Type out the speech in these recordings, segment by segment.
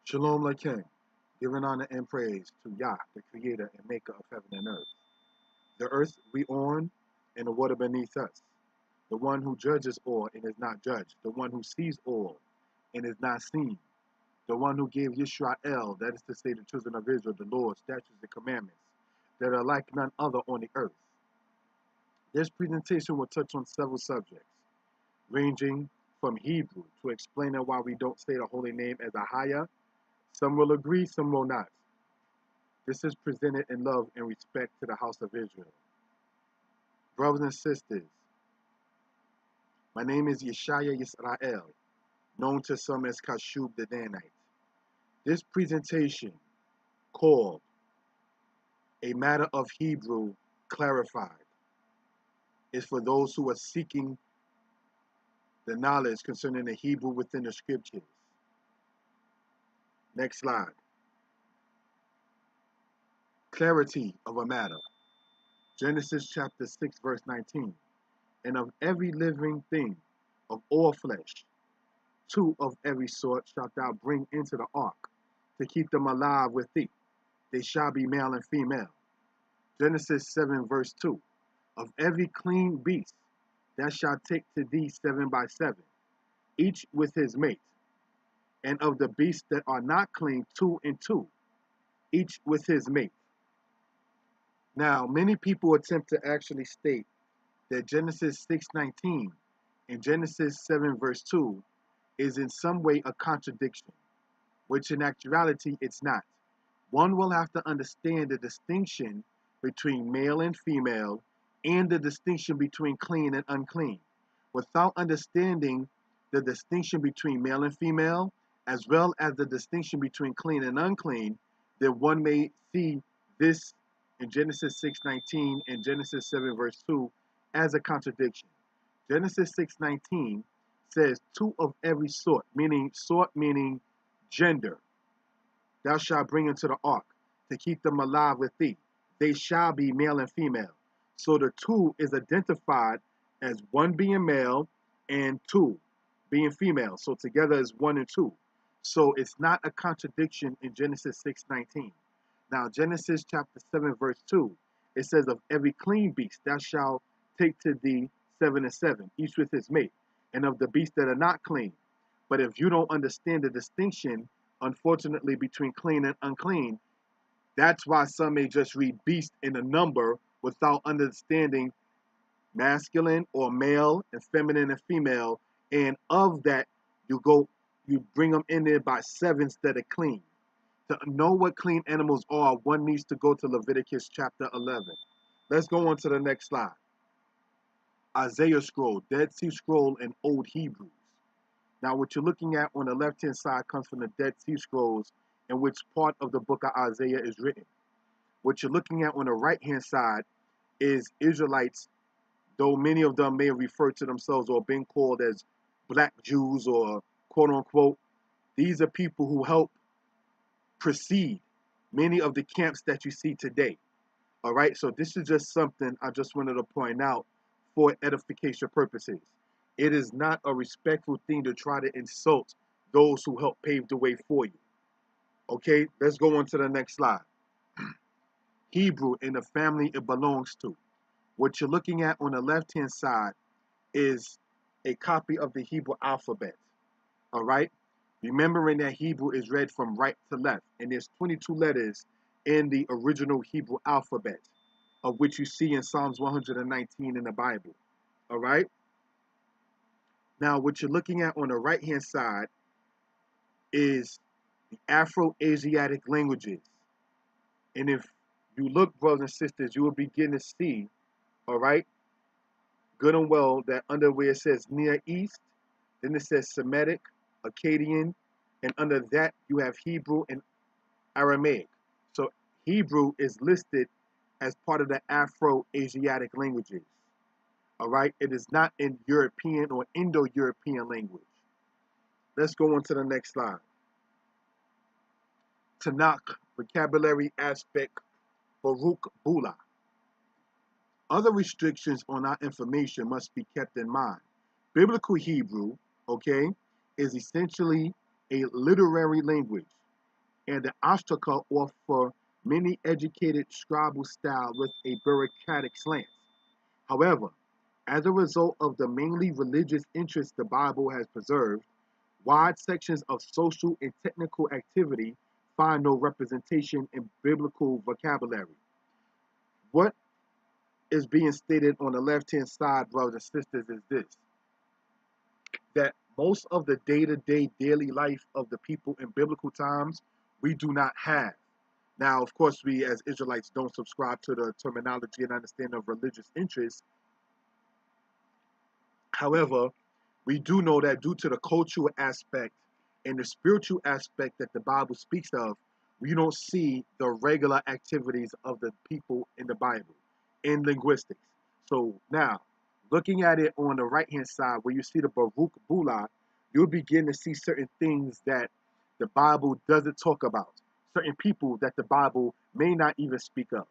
Shalom Lakem, giving honor and praise to Yah, the creator and maker of heaven and earth. The earth we on and the water beneath us. The one who judges all and is not judged. The one who sees all and is not seen. The one who gave Yisrael, that is to say the children of Israel, the laws, statutes, and commandments that are like none other on the earth. This presentation will touch on several subjects, ranging from Hebrew to explaining why we don't say the holy name as a higher. Some will agree, some will not. This is presented in love and respect to the house of Israel. Brothers and sisters, my name is Yeshaya Yisrael, known to some as Kashub the Danite. This presentation, called A Matter of Hebrew Clarified, is for those who are seeking the knowledge concerning the Hebrew within the scriptures. Next slide. Clarity of a matter. Genesis chapter 6, verse 19. And of every living thing, of all flesh, two of every sort shalt thou bring into the ark, to keep them alive with thee. They shall be male and female. Genesis 7, verse 2. Of every clean beast thou shalt take to thee 7 by 7, each with his mate. And of the beasts that are not clean, 2 and 2, each with his mate. Now, many people attempt to actually state that Genesis 6:19 and Genesis 7, verse 2 is in some way a contradiction, which in actuality it's not. One will have to understand the distinction between male and female and the distinction between clean and unclean. Without understanding the distinction between male and female, as well as the distinction between clean and unclean, then one may see this in Genesis 6:19 and Genesis 7, verse 2 as a contradiction. Genesis 6:19 says, two of every sort meaning gender, thou shalt bring into the ark, to keep them alive with thee. They shall be male and female. So the two is identified as one being male and two being female. So together is 1 and 2. So it's not a contradiction in Genesis 6:19. Now Genesis chapter 7, verse 2, it says, of every clean beast thou shalt take to thee 7 and 7, each with his mate, and of the beasts that are not clean. But if you don't understand the distinction, unfortunately, between clean and unclean, that's why some may just read beast in a number without understanding masculine or male and feminine and female. And of that, you bring them in there by sevens that are clean. To know what clean animals are, one needs to go to Leviticus chapter 11. Let's go on to the next slide. Isaiah scroll, Dead Sea Scroll, and Old Hebrews. Now, what you're looking at on the left-hand side comes from the Dead Sea Scrolls, in which part of the book of Isaiah is written. What you're looking at on the right-hand side is Israelites, though many of them may refer to themselves or been called as black Jews or quote-unquote. These are people who help precede many of the camps that you see today. All right, so this is just something I just wanted to point out for edification purposes. It is not a respectful thing to try to insult those who help pave the way for you. Okay, let's go on to the next slide. Hebrew and the family it belongs to. What you're looking at on the left-hand side is a copy of the Hebrew alphabet. All right, remembering that Hebrew is read from right to left, and there's 22 letters in the original Hebrew alphabet, of which you see in Psalms 119 in the Bible. All right. Now, what you're looking at on the right-hand side is the Afro-Asiatic languages. And if you look, brothers and sisters, you will begin to see, all right, good and well, that under where it says Near East, then it says Semitic, Akkadian, and under that you have Hebrew and Aramaic. So Hebrew is listed as part of the Afro-Asiatic languages. All right, it is not in European or Indo-European language. Let's go on to the next slide. Tanakh, vocabulary aspect, Baruch Bula. Other restrictions on our information must be kept in mind. Biblical Hebrew, okay, is essentially a literary language. and the ostraca offer many educated scribal style with a bureaucratic slant. However, as a result of the mainly religious interests the Bible has preserved, wide sections of social and technical activity find no representation in biblical vocabulary. What is being stated on the left-hand side, brothers and sisters, is this: that most of the day-to-day daily life of the people in biblical times we do not have. Now, of course, we as Israelites don't subscribe to the terminology and understanding of religious interests. However, we do know that due to the cultural aspect and the spiritual aspect that the Bible speaks of, we don't see the regular activities of the people in the Bible in linguistics. So now, looking at it on the right hand side where you see the Baruch Bula, you'll begin to see certain things that the Bible doesn't talk about, certain people that the Bible may not even speak of.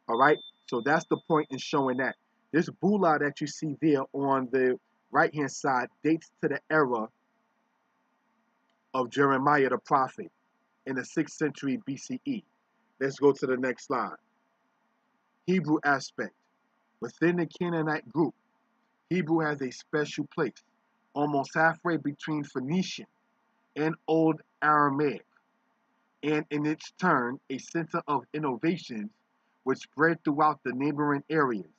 All right, so that's the point in showing that this Bula that you see there on the right hand side dates to the era of Jeremiah the prophet in the 6th century BCE. Let's go to the next slide. Hebrew aspect. Within the Canaanite group, Hebrew has a special place, almost halfway between Phoenician and Old Aramaic, and in its turn, a center of innovations which spread throughout the neighboring areas.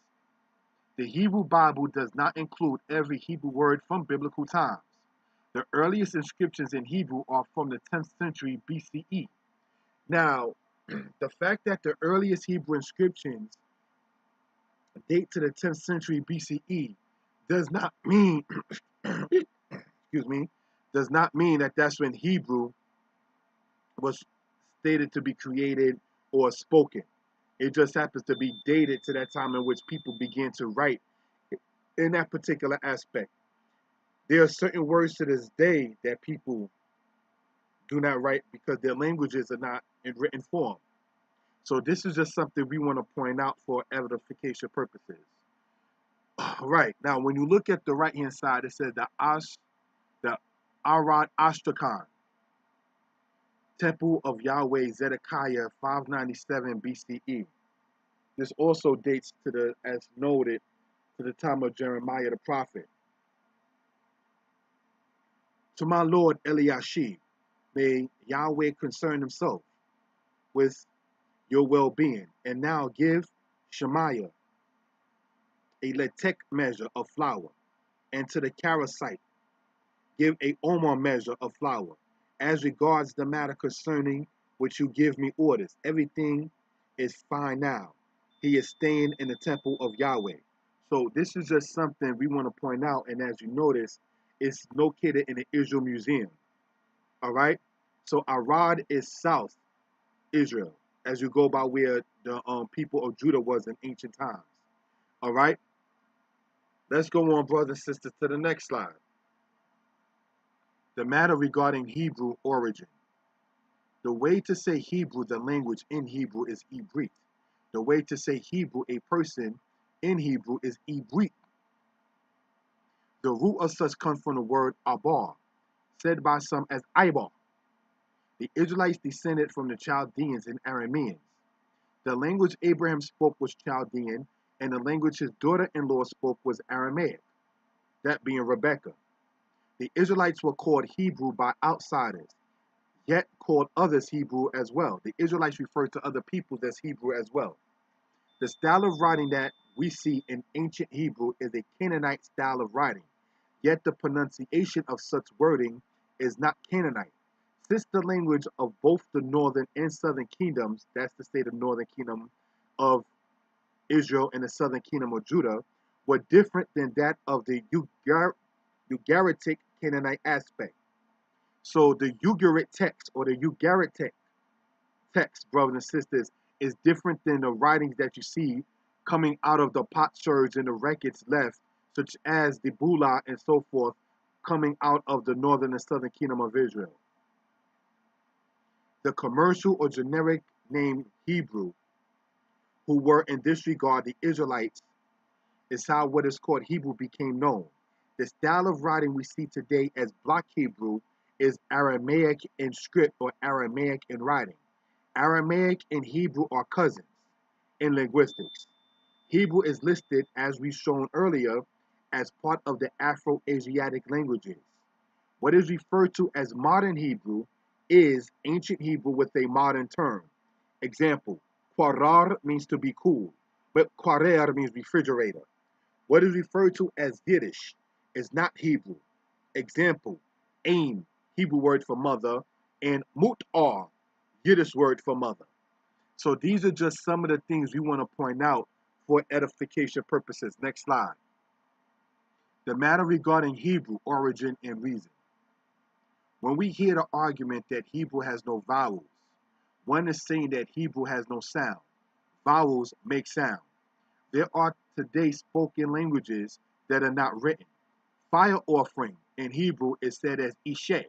The Hebrew Bible does not include every Hebrew word from biblical times. The earliest inscriptions in Hebrew are from the 10th century BCE. Now, the fact that the earliest Hebrew inscriptions date to the 10th century BCE does not mean, excuse me, does not mean that that's when Hebrew was stated to be created or spoken. It just happens to be dated to that time in which people began to write in that particular aspect. There are certain words to this day that people do not write because their languages are not in written form. So this is just something we want to point out for edification purposes. All right. Now, when you look at the right-hand side, it says the Arad Astrakhan, Temple of Yahweh Zedekiah, 597 BCE. This also dates to the, as noted, to the time of Jeremiah the prophet. To my Lord Eliashib, may Yahweh concern himself with your well-being, and now give Shemaiah a letek measure of flour, and to the Karasite give a omer measure of flour. As regards the matter concerning which you give me orders, everything is fine now. He is staying in the temple of Yahweh. So this is just something we want to point out, and as you notice, it's located in the Israel Museum. All right. So Arad is South Israel, as you go by where the people of Judah was in ancient times. All right. Let's go on, brothers and sisters, to the next slide. The matter regarding Hebrew origin. The way to say Hebrew, the language in Hebrew, is Ibrit. The way to say Hebrew, a person in Hebrew, is Ibrit. The root of such comes from the word Abar, said by some as Ibar. The Israelites descended from the Chaldeans and Arameans. The language Abraham spoke was Chaldean, and the language his daughter-in-law spoke was Aramaic, that being Rebecca. The Israelites were called Hebrew by outsiders, yet called others Hebrew as well. The Israelites referred to other peoples as Hebrew as well. The style of writing that we see in ancient Hebrew is a Canaanite style of writing, yet the pronunciation of such wording is not Canaanite. Since the language of both the northern and southern kingdoms, that's to say the northern kingdom of Israel and the southern kingdom of Judah, were different than that of the Ugaritic Canaanite aspect. So the Ugaritic text or the Ugaritic text, brothers and sisters, is different than the writings that you see coming out of the potsherds and the records left, such as the Bula and so forth, coming out of the northern and southern kingdom of Israel. The commercial or generic name Hebrew, who were in this regard the Israelites, is how what is called Hebrew became known. The style of writing we see today as Block Hebrew is Aramaic in script or Aramaic in writing. Aramaic and Hebrew are cousins in linguistics. Hebrew is listed, as we shown earlier, as part of the Afro-Asiatic languages. What is referred to as modern Hebrew is ancient Hebrew with a modern term. Example, qarar means to be cool, but qarer means refrigerator. What is referred to as Yiddish is not Hebrew. Example, ain, Hebrew word for mother, and mutar, Yiddish word for mother. So these are just some of the things we want to point out for edification purposes. Next slide. The matter regarding Hebrew origin and reason. When we hear the argument that Hebrew has no vowels, one is saying that Hebrew has no sound. Vowels make sound. There are today spoken languages that are not written. Fire offering in Hebrew is said as Ishe,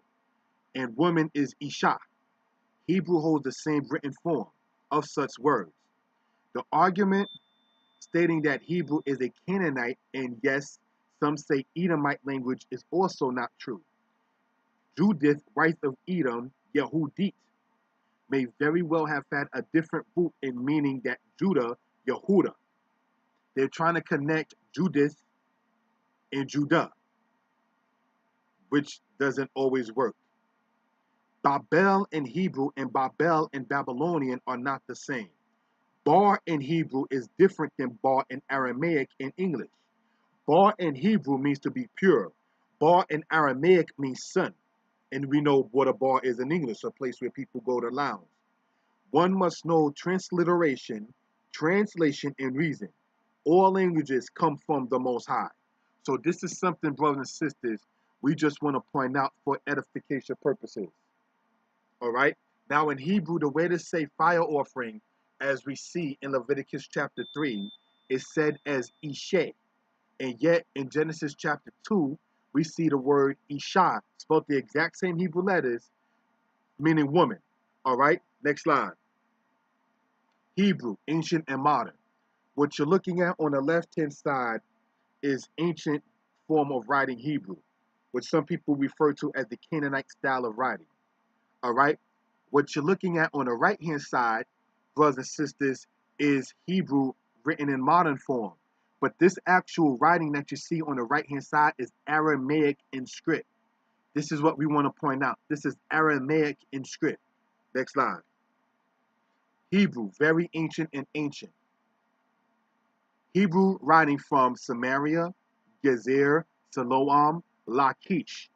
and woman is Isha. Hebrew holds the same written form of such words. The argument stating that Hebrew is a Canaanite, and yes, some say Edomite language, is also not true. Judith, wife of Edom, Yehudit, may very well have had a different root in meaning that Judah, Yehuda. They're trying to connect Judith and Judah, which doesn't always work. Babel in Hebrew and Babel in Babylonian are not the same. Bar in Hebrew is different than bar in Aramaic in English. Bar in Hebrew means to be pure. Bar in Aramaic means sun. And we know what a bar is in English, a place where people go to lounge. One must know transliteration, translation, and reason. All languages come from the Most High. So this is something, brothers and sisters, we just want to point out for edification purposes. All right? Now in Hebrew, the way to say fire offering, as we see in Leviticus chapter 3, is said as Ishe. And yet in Genesis chapter 2, we see the word Isha, spelled the exact same Hebrew letters, meaning woman. All right? Next slide. Hebrew, ancient and modern. What you're looking at on the left-hand side is ancient form of writing Hebrew, which some people refer to as the Canaanite style of writing. All right? What you're looking at on the right-hand side, brothers and sisters, is Hebrew written in modern form. But this actual writing that you see on the right-hand side is Aramaic in script. This is what we want to point out. This is Aramaic in script. Next slide. Hebrew, very ancient and ancient. Hebrew writing from Samaria, Gezer, Siloam, Lachish,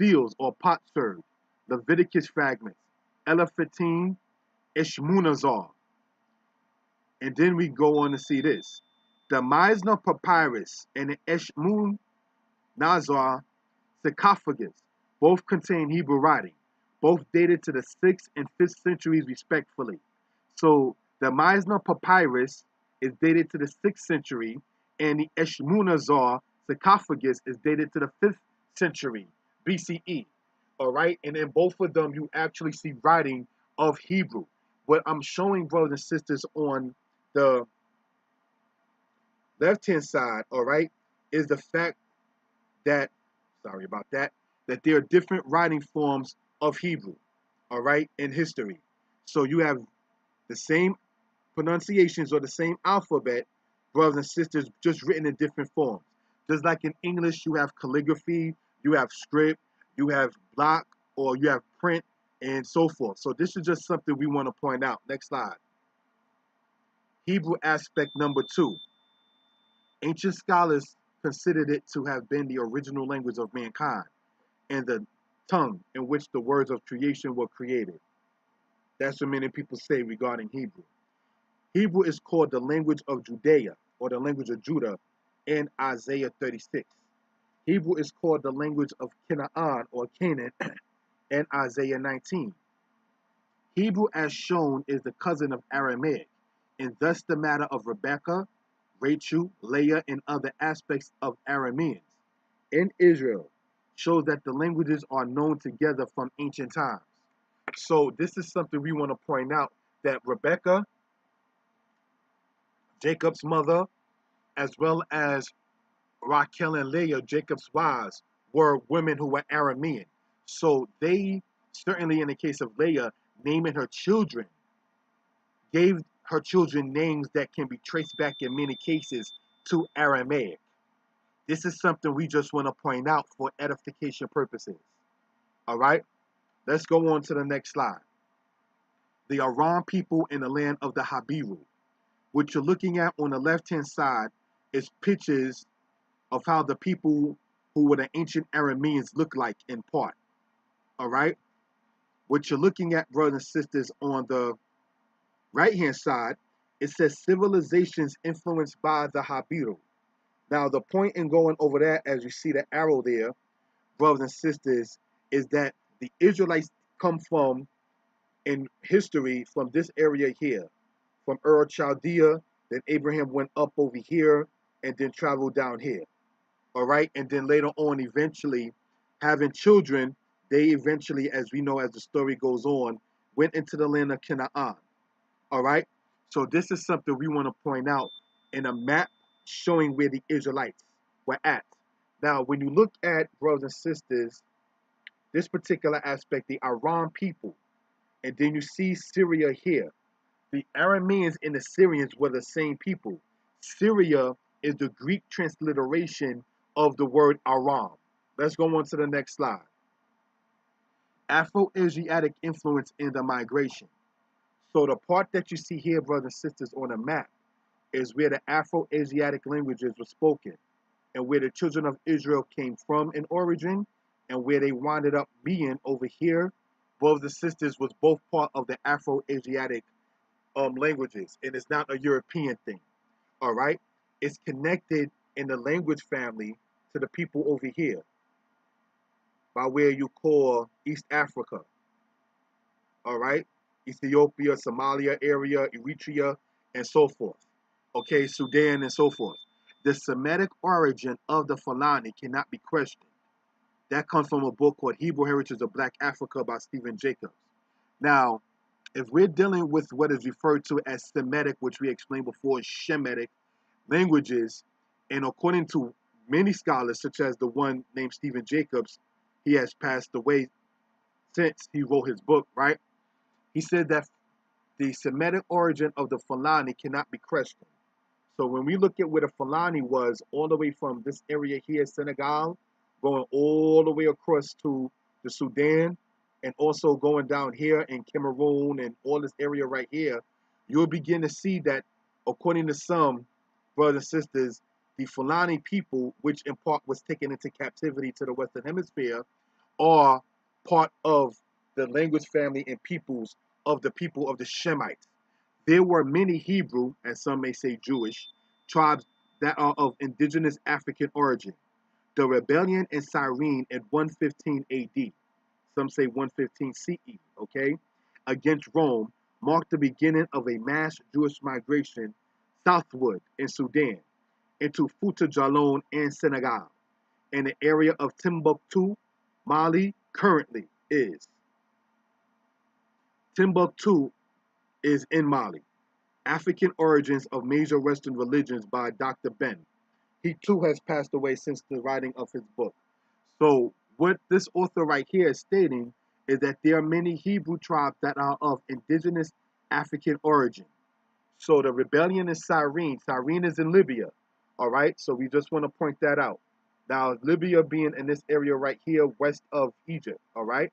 seals or potsherd, Leviticus fragments, Elephatim, Ishmunazar. And then we go on to see this. The Meisner Papyrus and the Eshmunazar sarcophagus both contain Hebrew writing, both dated to the 6th and 5th centuries respectfully. So the Meisner Papyrus is dated to the 6th century, and the Eshmunazar sarcophagus is dated to the 5th century BCE. All right, and in both of them, you actually see writing of Hebrew. What I'm showing, brothers and sisters, on the left-hand side, all right, is the fact that, sorry about that, that there are different writing forms of Hebrew, all right, in history. So you have the same pronunciations or the same alphabet, brothers and sisters, just written in different forms. Just like in English, you have calligraphy, you have script, you have block, or you have print, and so forth. So this is just something we want to point out. Next slide. Hebrew aspect number 2. Ancient scholars considered it to have been the original language of mankind and the tongue in which the words of creation were created. That's what many people say regarding Hebrew. Hebrew is called the language of Judea, or the language of Judah, in Isaiah 36. Hebrew is called the language of Canaan, or Canaan, in Isaiah 19. Hebrew, as shown, is the cousin of Aramaic, and thus the matter of Rebecca, Rachel, Leah, and other aspects of Arameans in Israel shows that the languages are known together from ancient times. So this is something we want to point out, that Rebecca, Jacob's mother, as well as Rachel and Leah, Jacob's wives, were women who were Aramean. So they, certainly in the case of Leah, naming her children, gave her children names that can be traced back in many cases to Aramaic. This is something we just want to point out for edification purposes. All right, let's go on to the next slide. The Aram people in the land of the Habiru. What you're looking at on the left-hand side is pictures of how the people who were the ancient Arameans look like in part. All right, what you're looking at, brothers and sisters, on the right-hand side, it says civilizations influenced by the Habiru. Now, the point in going over that, as you see the arrow there, brothers and sisters, is that the Israelites come from, in history, from this area here, from Ur Chaldea. Then Abraham went up over here and then traveled down here. All right, and then later on, eventually, having children, they eventually, as we know, as the story goes on, went into the land of Canaan. All right, so this is something we want to point out in a map showing where the Israelites were at. Now, when you look at, brothers and sisters, this particular aspect, the Aram people, and then you see Syria here. The Arameans and the Syrians were the same people. Syria is the Greek transliteration of the word Aram. Let's go on to the next slide. Afro-Asiatic influence in the migration. So the part that you see here, brothers and sisters, on the map is where the Afro-Asiatic languages were spoken and where the children of Israel came from in origin and where they winded up being over here. Brothers and sisters, was both part of the Afro-Asiatic languages, and it's not a European thing. All right, it's connected in the language family to the people over here by where you call East Africa. All right, Ethiopia, Somalia area, Eritrea, and so forth. Okay, Sudan and so forth. The Semitic origin of the Fulani cannot be questioned. That comes from a book called Hebrew Heritage of Black Africa by Stephen Jacobs. Now, if we're dealing with what is referred to as Semitic, which we explained before, Shemitic languages, and according to many scholars, such as the one named Stephen Jacobs, he has passed away since he wrote his book, right? He said that the Semitic origin of the Fulani cannot be questioned. So when we look at where the Fulani was, all the way from this area here, Senegal, going all the way across to the Sudan, and also going down here in Cameroon and all this area right here, you'll begin to see that, according to some brothers and sisters, the Fulani people, which in part was taken into captivity to the Western Hemisphere, are part of the language family and peoples of the people of the Shemites. There were many Hebrew, and some may say Jewish, tribes that are of indigenous African origin. The rebellion in Cyrene in 115 AD, some say 115 CE, okay, against Rome marked the beginning of a mass Jewish migration southward in Sudan into Fouta Djallon and Senegal, and the area of Timbuktu, Mali currently is. Timbuktu is in Mali. African Origins of Major Western Religions by Dr. Ben. He too has passed away since the writing of his book. So what this author right here is stating is that there are many Hebrew tribes that are of indigenous African origin. So the rebellion in Cyrene, Cyrene is in Libya, all right? So we just want to point that out. Now, Libya being in this area right here, west of Egypt, all right?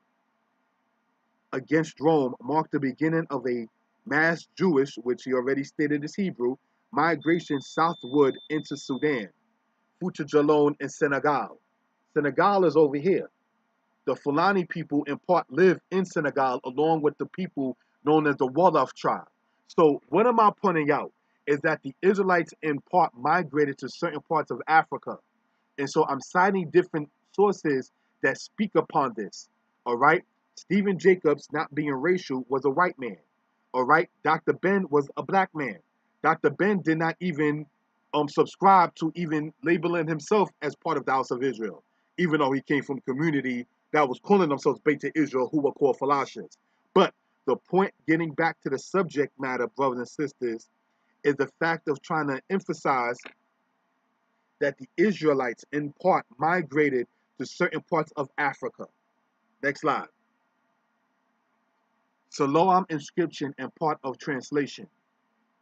Against Rome marked the beginning of a mass Jewish, which he already stated is Hebrew, migration southward into Sudan, Fouta Djallon, and Senegal. Senegal is over here. The Fulani people in part live in Senegal along with the people known as the Wolof tribe. So what am I pointing out is that the Israelites in part migrated to certain parts of Africa. And so I'm citing different sources that speak upon this. All right. Stephen Jacobs, not being racial, was a white man. All right. Dr. Ben was a black man. Dr. Ben did not even subscribe to even labeling himself as part of the house of Israel, even though he came from a community that was calling themselves Beta Israel, who were called Falashas. But the point, getting back to the subject matter, brothers and sisters, is the fact of trying to emphasize that the Israelites in part migrated to certain parts of Africa. Next slide. Siloam inscription and part of translation.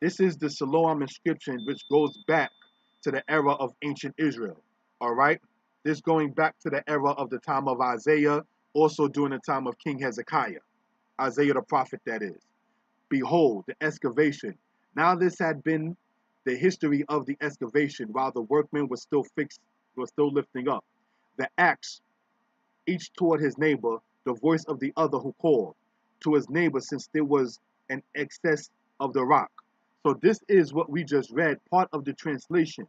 This is the Siloam inscription, which goes back to the era of ancient Israel. All right? This going back to the era of the time of Isaiah, also during the time of King Hezekiah. Isaiah the prophet, that is. Behold, the excavation. Now this had been the history of the excavation while the workmen was still lifting up. The axe, each toward his neighbor, the voice of the other who called to his neighbor, since there was an excess of the rock. So this is what we just read, part of the translation.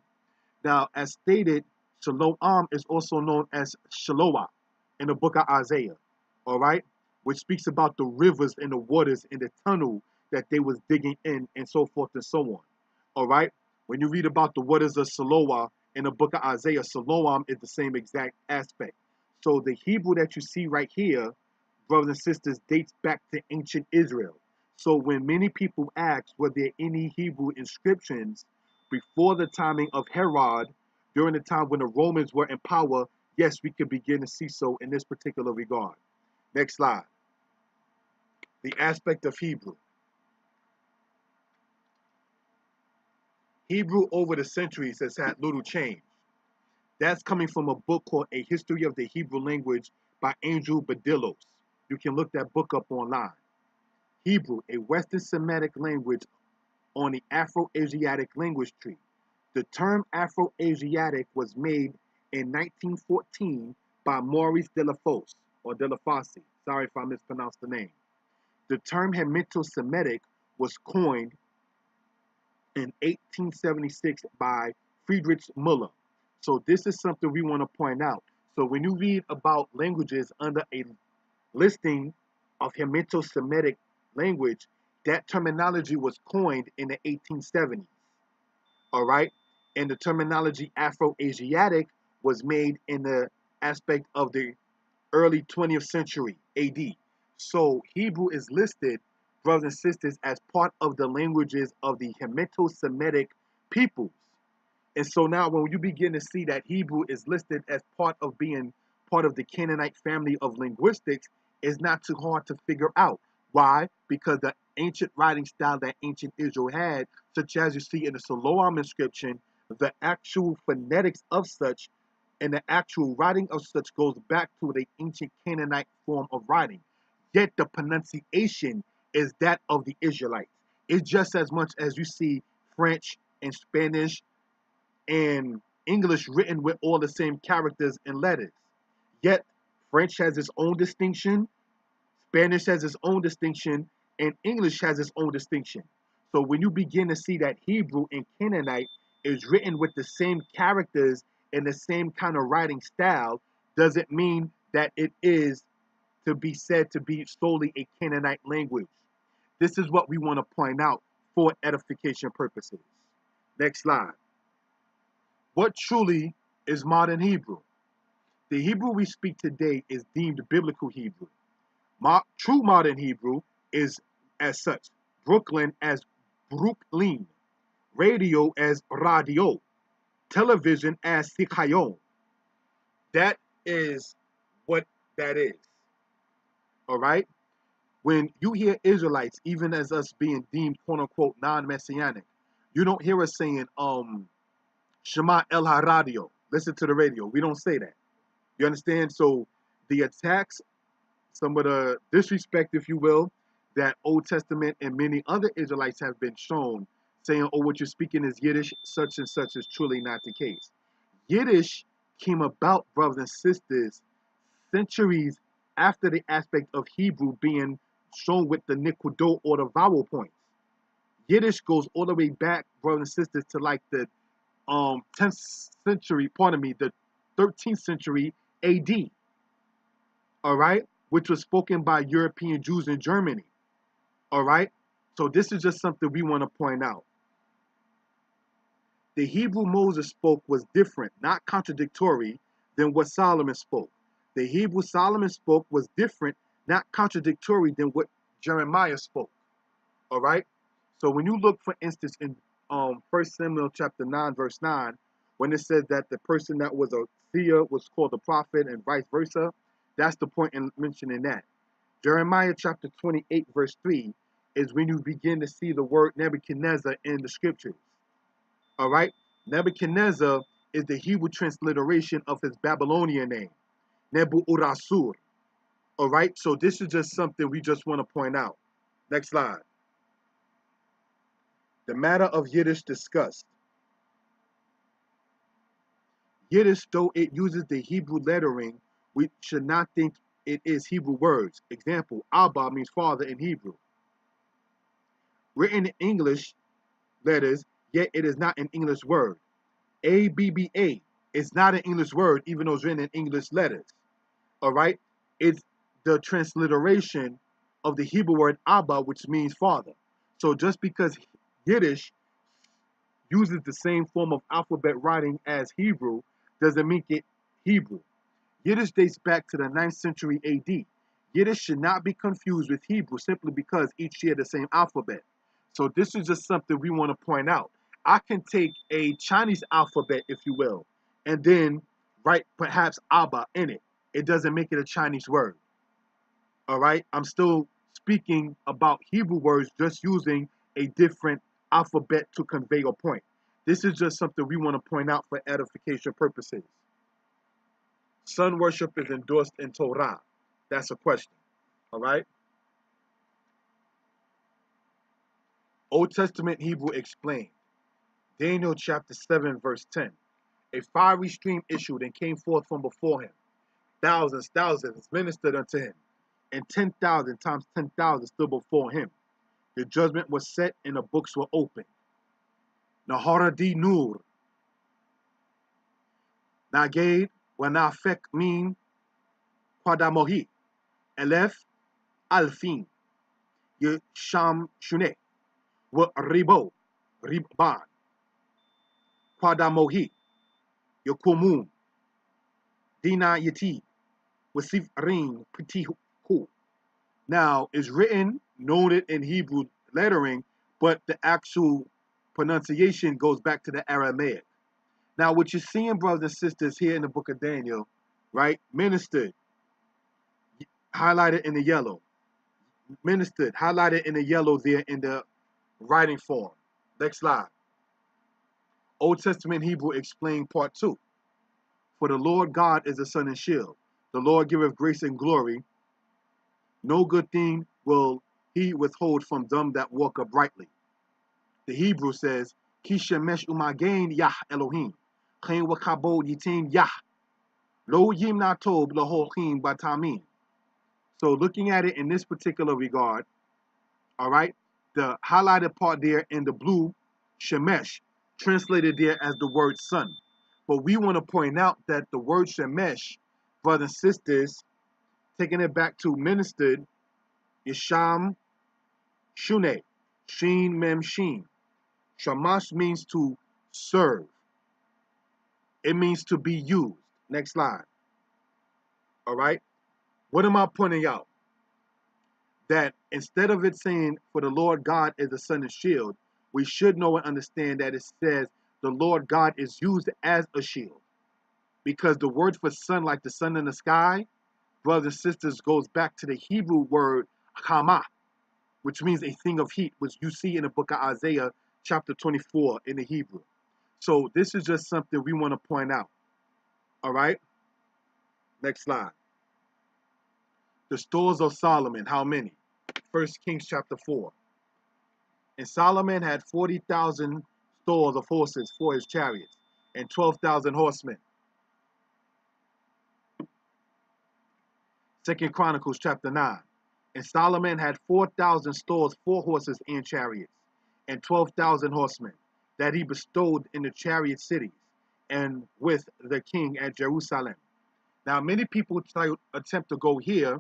Now, as stated, Siloam is also known as Shiloah in the book of Isaiah, all right, which speaks about the rivers and the waters in the tunnel that they was digging in and so forth and so on, all right. When you read about the waters of Siloah in the book of Isaiah, Siloam is the same exact aspect. So the Hebrew that you see right here, brothers and sisters, dates back to ancient Israel. So when many people ask were there any Hebrew inscriptions before the timing of Herod, during the time when the Romans were in power, yes, we could begin to see so in this particular regard. Next slide. The aspect of Hebrew. Hebrew over the centuries has had little change. That's coming from a book called A History of the Hebrew Language by Angel Badillos. You can look that book up online. Hebrew, a Western Semitic language on the Afro-Asiatic language tree. The term Afro-Asiatic was made in 1914 by Maurice Delafosse, or Delafosse. Sorry if I mispronounced the name. The term Hemito-Semitic was coined in 1876 by Friedrich Müller. So this is something we want to point out. So when you read about languages under a listing of Hemito-Semitic language, that terminology was coined in the 1870s. All right? And the terminology Afro-Asiatic was made in the aspect of the early 20th century AD. So Hebrew is listed, brothers and sisters, as part of the languages of the Hemito-Semitic peoples. And so now when you begin to see that Hebrew is listed as part of being part of the Canaanite family of linguistics, it's not too hard to figure out. Why? Because the ancient writing style that ancient Israel had, such as you see in the Siloam inscription, the actual phonetics of such and the actual writing of such goes back to the ancient Canaanite form of writing. Yet the pronunciation is that of the Israelites. It's just as much as you see French and Spanish and English written with all the same characters and letters. Yet French has its own distinction, Spanish has its own distinction, and English has its own distinction. So when you begin to see that Hebrew and Canaanite is written with the same characters and the same kind of writing style, does it mean that it is to be said to be solely a Canaanite language? This is what we want to point out for edification purposes. Next slide. What truly is modern Hebrew? The Hebrew we speak today is deemed biblical Hebrew. True modern Hebrew is as such. Brooklyn as Brooklyn. Radio as radio. Television as Sikayon. That is what that is. All right? When you hear Israelites, even as us being deemed quote unquote non-messianic, you don't hear us saying, Shema El HaRadio. Listen to the radio. We don't say that. You understand? So the attacks, some of the disrespect, if you will, that Old Testament and many other Israelites have been shown, saying, oh, what you're speaking is Yiddish, such and such is truly not the case. Yiddish came about, brothers and sisters, centuries after the aspect of Hebrew being shown with the Nikodot or the vowel points. Yiddish goes all the way back, brothers and sisters, to like the 10th century, the 13th century AD. All right, which was spoken by European Jews in Germany. All right, so this is just something we want to point out. The Hebrew Moses spoke was different, not contradictory, than what Solomon spoke. The Hebrew Solomon spoke was different, not contradictory than what Jeremiah spoke. All right, so when you look, for instance, in 1 Samuel chapter 9, verse 9, when it says that the person that was a seer was called a prophet and vice versa, That's the point in mentioning that. Jeremiah chapter 28, verse 3 is when you begin to see the word Nebuchadnezzar in the scriptures. All right? Nebuchadnezzar is the Hebrew transliteration of his Babylonian name, Nebu-Urasur. All right? So this is just something we just want to point out. Next slide. The matter of Yiddish discussed. Yiddish, though it uses the Hebrew lettering, we should not think it is Hebrew words. Example, Abba means father in Hebrew. Written in English letters, yet it is not an English word. ABBA is not an English word, even though it's written in English letters. All right? It's the transliteration of the Hebrew word Abba, which means father. So just because Yiddish uses the same form of alphabet writing as Hebrew doesn't make it Hebrew. Yiddish dates back to the 9th century AD. Yiddish should not be confused with Hebrew simply because each share the same alphabet. So this is just something we want to point out. I can take a Chinese alphabet, if you will, and then write perhaps Abba in it. It doesn't make it a Chinese word. All right? I'm still speaking about Hebrew words, just using a different alphabet to convey a point. This is just something we want to point out for edification purposes. Sun worship is endorsed in Torah. That's a question. All right? Old Testament Hebrew explained. Daniel chapter 7, verse 10. A fiery stream issued and came forth from before him. Thousands ministered unto him, and 10,000 times 10,000 stood before him. The judgment was set and the books were opened. Nahara di Nur. Nagade wa nafek min Quadamohi. Elef Alfin. Yesham Shune. Wa Ribo. Ribban. Quadamohi. Yokumun. Dina Yati. Wasif Ring Pitihu. Now, it's written, noted in Hebrew lettering, but the actual pronunciation goes back to the Aramaic. Now, what you're seeing, brothers and sisters, here in the book of Daniel, right? Ministered, highlighted in the yellow. Ministered, highlighted in the yellow there in the writing form. Next slide. Old Testament Hebrew explained part 2. For the Lord God is a sun and shield. The Lord giveth grace and glory. No good thing will he withhold from them that walk uprightly. The Hebrew says, Kishemesh umagain Yah Elohim. Chen wakabo yitim Yah. Lo yim natob laholchim batamim. So looking at it in this particular regard, all right, the highlighted part there in the blue, Shemesh, translated there as the word sun. But we want to point out that the word Shemesh, brothers and sisters, taking it back to ministered, Yesham Shune, Sheen Mem Sheen. Shamash means to serve. It means to be used. Next slide. All right. What am I pointing out? That instead of it saying, for the Lord God is the sun and shield, we should know and understand that it says the Lord God is used as a shield. Because the word for sun, like the sun in the sky, brothers and sisters, goes back to the Hebrew word Hama, which means a thing of heat, which you see in the book of Isaiah, chapter 24 in the Hebrew. So this is just something we want to point out. All right? Next slide. The stores of Solomon, how many? 1 Kings chapter 4. And Solomon had 40,000 stores of horses for his chariots, and 12,000 horsemen. 2 Chronicles chapter 9. And Solomon had 4,000 stores for horses and chariots, and 12,000 horsemen, that he bestowed in the chariot cities, and with the king at Jerusalem. Now, many people attempt to go here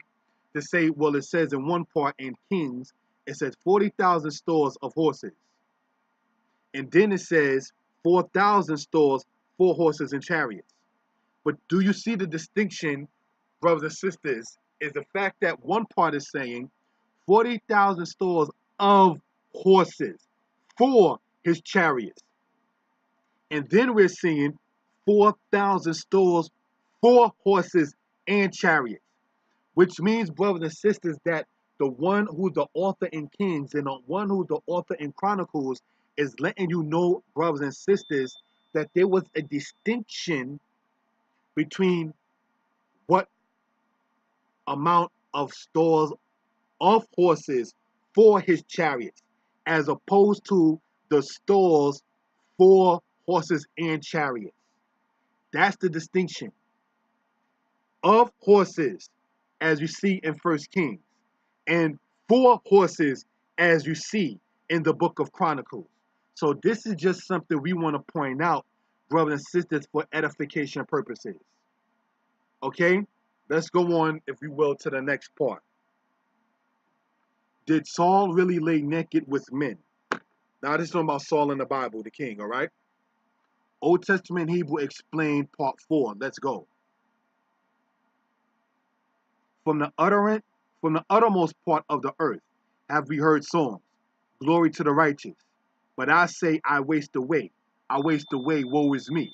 to say, well, it says in one part in Kings, it says 40,000 stores of horses. And then it says 4,000 stores for horses and chariots. But do you see the distinction, brothers and sisters, is the fact that one part is saying 40,000 stores of horses for his chariots. And then we're seeing 4,000 stores for horses and chariots. which means, brothers and sisters, that the one who's the author in Kings and the one who's the author in Chronicles is letting you know, brothers and sisters, that there was a distinction between what amount of stores of horses for his chariots, as opposed to the stores for horses and chariots. That's the distinction of horses, as you see in First Kings, and for horses, as you see in the book of Chronicles. So this is just something we want to point out, brothers and sisters, for edification purposes. Okay, let's go on, if you will, to the next part. Did Saul really lay naked with men? Now, this is talking about Saul in the Bible, the king, all right? Old Testament Hebrew explained part 4. Let's go. From the uttermost part of the earth have we heard songs, glory to the righteous. But I say, I waste away, woe is me.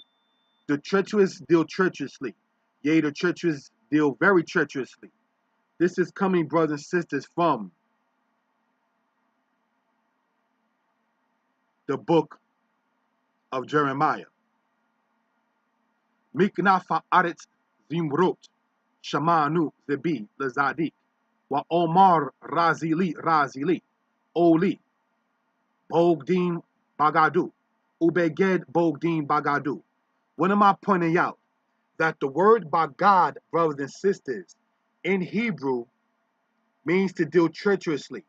The treacherous deal treacherously, yea, the treacherous deal very treacherously. This is coming, brothers and sisters, from the book of Jeremiah. Mikna fa'aret zimrot, shamanu zebi lezadik, wa omar razili, oli, bogdim bagadu, ubeged bogdim bagadu. What am I pointing out? That the word bagad, brothers and sisters, in Hebrew means to deal treacherously.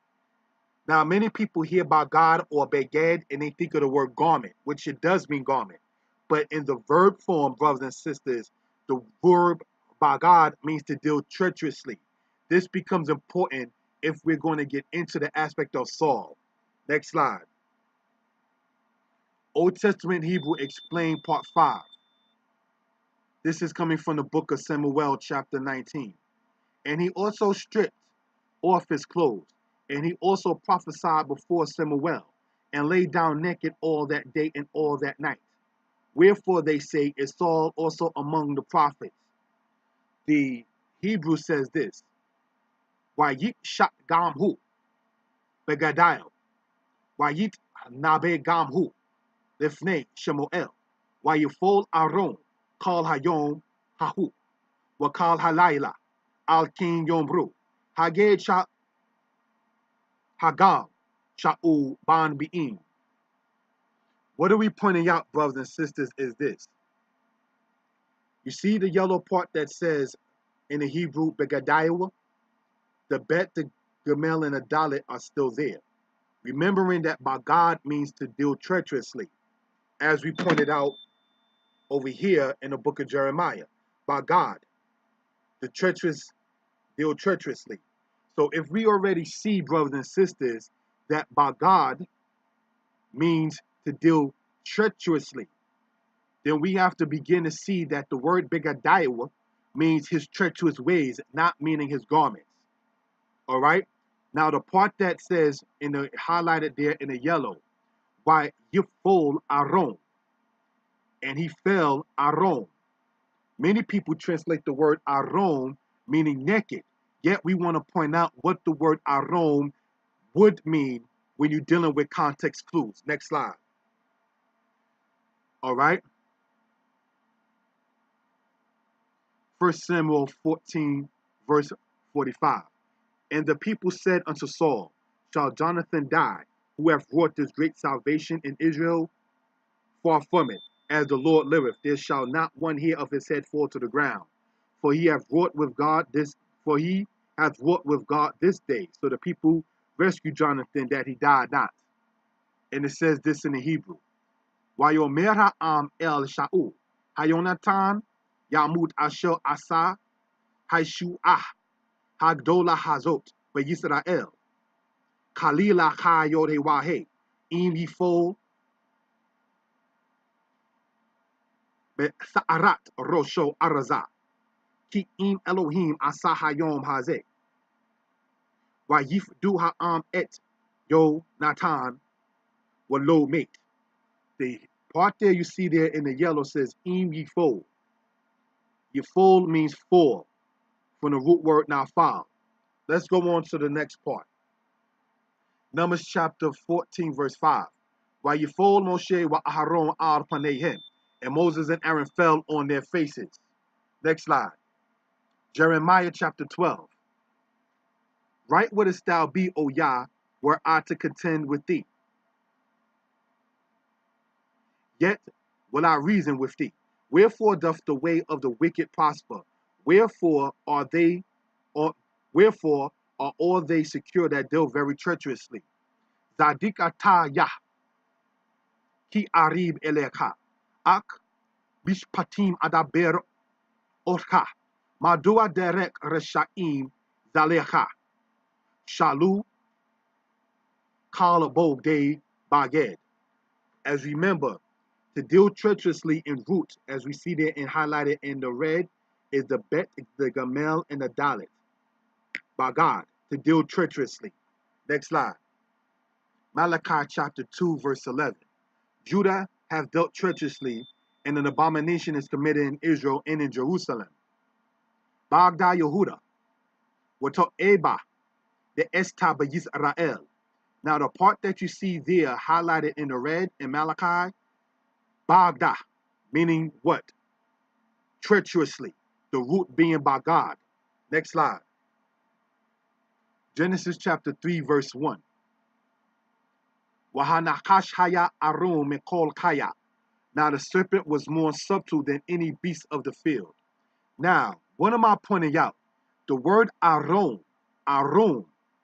Now, many people hear bagad or beged and they think of the word garment, which it does mean garment. But in the verb form, brothers and sisters, the verb bagad means to deal treacherously. This becomes important if we're going to get into the aspect of Saul. Next slide. Old Testament Hebrew explained part 5. This is coming from the book of Samuel, chapter 19. And he also stripped off his clothes, and he also prophesied before Samuel, and lay down naked all that day and all that night. Wherefore they say, is Saul also among the prophets? The Hebrew says this, Wayit shat gamhu, begadayo, Wayit nabe gamhu, lifnei shemuel, Wayifol aron, kal hayom hahu, wakal halayla, al king yomru, haged sha hagam, sha'u ban bi'im. What are we pointing out, brothers and sisters, is this. You see the yellow part that says in the Hebrew, Begadayawa? The Bet, the Gamel, and the Dalit are still there. Remembering that Bagad means to deal treacherously, as we pointed out over here in the book of Jeremiah. Bagad, the treacherous, deal treacherously. So if we already see, brothers and sisters, that Bagad means to deal treacherously, then we have to begin to see that the word Begadayawa means his treacherous ways, not meaning his garments. All right? Now, the part that says, in the highlighted there in the yellow, by Yifol Aron, and he fell Aron. Many people translate the word Aron meaning naked, yet we want to point out what the word Aron would mean when you're dealing with context clues. Next slide. All right? 1 Samuel 14, verse 45. And the people said unto Saul, shall Jonathan die, who hath wrought this great salvation in Israel? Far from it. As the Lord liveth, there shall not one hair of his head fall to the ground. For he hath wrought with God this day. So the people rescued Jonathan that he died not. And it says this in the Hebrew. Wayomer ha'am el Shaul, Hayonatan, Yamut asher asa, Haishu'ah, Hagdola hazot, Yisrael, Kalila ha yodewahe, im yifol, Sa'arat rosho araza, Ki im Elohim asa hayom hazeh, Wayifdu ha'am et yo natan, Walo mate. The part there you see there in the yellow says im yifol. Yifol means for from the root word nafal. Let's go on to the next part. Numbers chapter 14, verse 5. Vayifol Moshe wa Aharon al panehem. And Moses and Aaron fell on their faces. Next slide. Jeremiah chapter 12. Right wouldest thou be, O Yah, were I to contend with thee. Yet will I reason with thee. Wherefore doth the way of the wicked prosper? Wherefore are all they secure that deal very treacherously? Zadik ata Yah, ki arib elecha, ak bishpatim adaber orcha, madua derek reshaim zalecha, shalu kal bogde baged. As remember, to deal treacherously in root, as we see there and highlighted in the red, is the bet, the gamel, and the dalet. By God, to deal treacherously. Next slide. Malachi chapter 2, verse 11. Judah have dealt treacherously, and an abomination is committed in Israel and in Jerusalem. Bagda Yehuda, wato Eba, the Esta Yisrael. Now the part that you see there highlighted in the red in Malachi, Bagda, meaning what? Treacherously. The root being by God. Next slide. Genesis chapter 3, verse 1. Wahanakash haya arum mekol kaya. Now the serpent was more subtle than any beast of the field. Now, what am I pointing out? The word arum,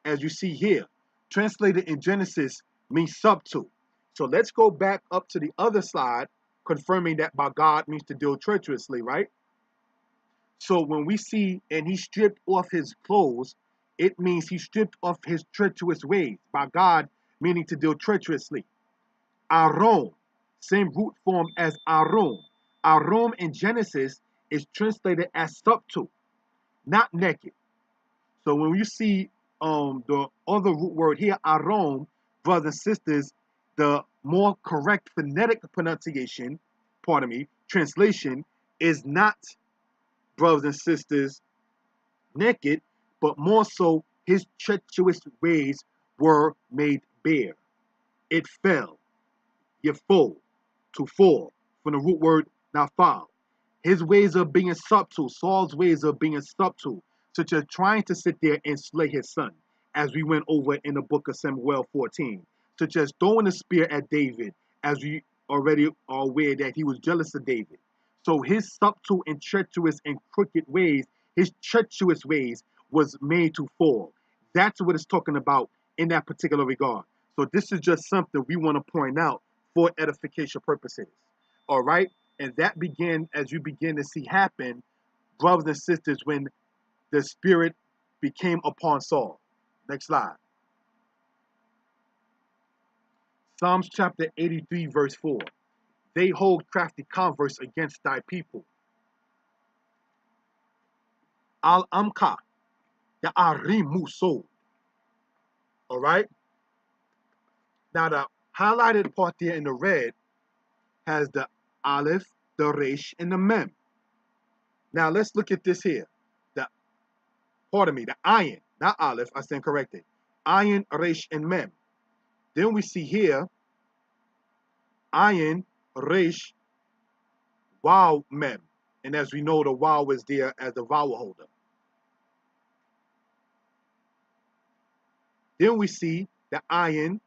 as you see here, translated in Genesis, means subtle. So let's go back up to the other slide, confirming that by God means to deal treacherously, right? So when we see, and he stripped off his clothes, it means he stripped off his treacherous ways. By God, meaning to deal treacherously. Arum, same root form as arum. Arum in Genesis is translated as subtle, not naked. So when you see the other root word here, arum, brothers and sisters, the more correct phonetic pronunciation, translation, is not, brothers and sisters, naked, but more so his treacherous ways were made bare. It fell, yafol, to fall, from the root word nafal. His ways of being subtle, Saul's ways of being subtle, such as trying to sit there and slay his son, as we went over in the book of Samuel 14, such as throwing a spear at David, as we already are aware that he was jealous of David. So his subtle and treacherous and crooked ways, his treacherous ways was made to fall. That's what it's talking about in that particular regard. So this is just something we want to point out for edification purposes. All right? And that began, as you begin to see happen, brothers and sisters, when the Spirit became upon Saul. Next slide. Psalms chapter 83, verse 4. They hold crafty converse against thy people. Al-Amka, the Arimu soul. All right? Now, the highlighted part there in the red has the Aleph, the Resh, and the Mem. Now, let's look at this here. The Ayin, not Aleph, I stand corrected. Ayin, Resh, and Mem. Then we see here, Ayin, Resh, Waw, Mem. And as we know, the Waw is there as the vowel holder. Then we see the Ayin,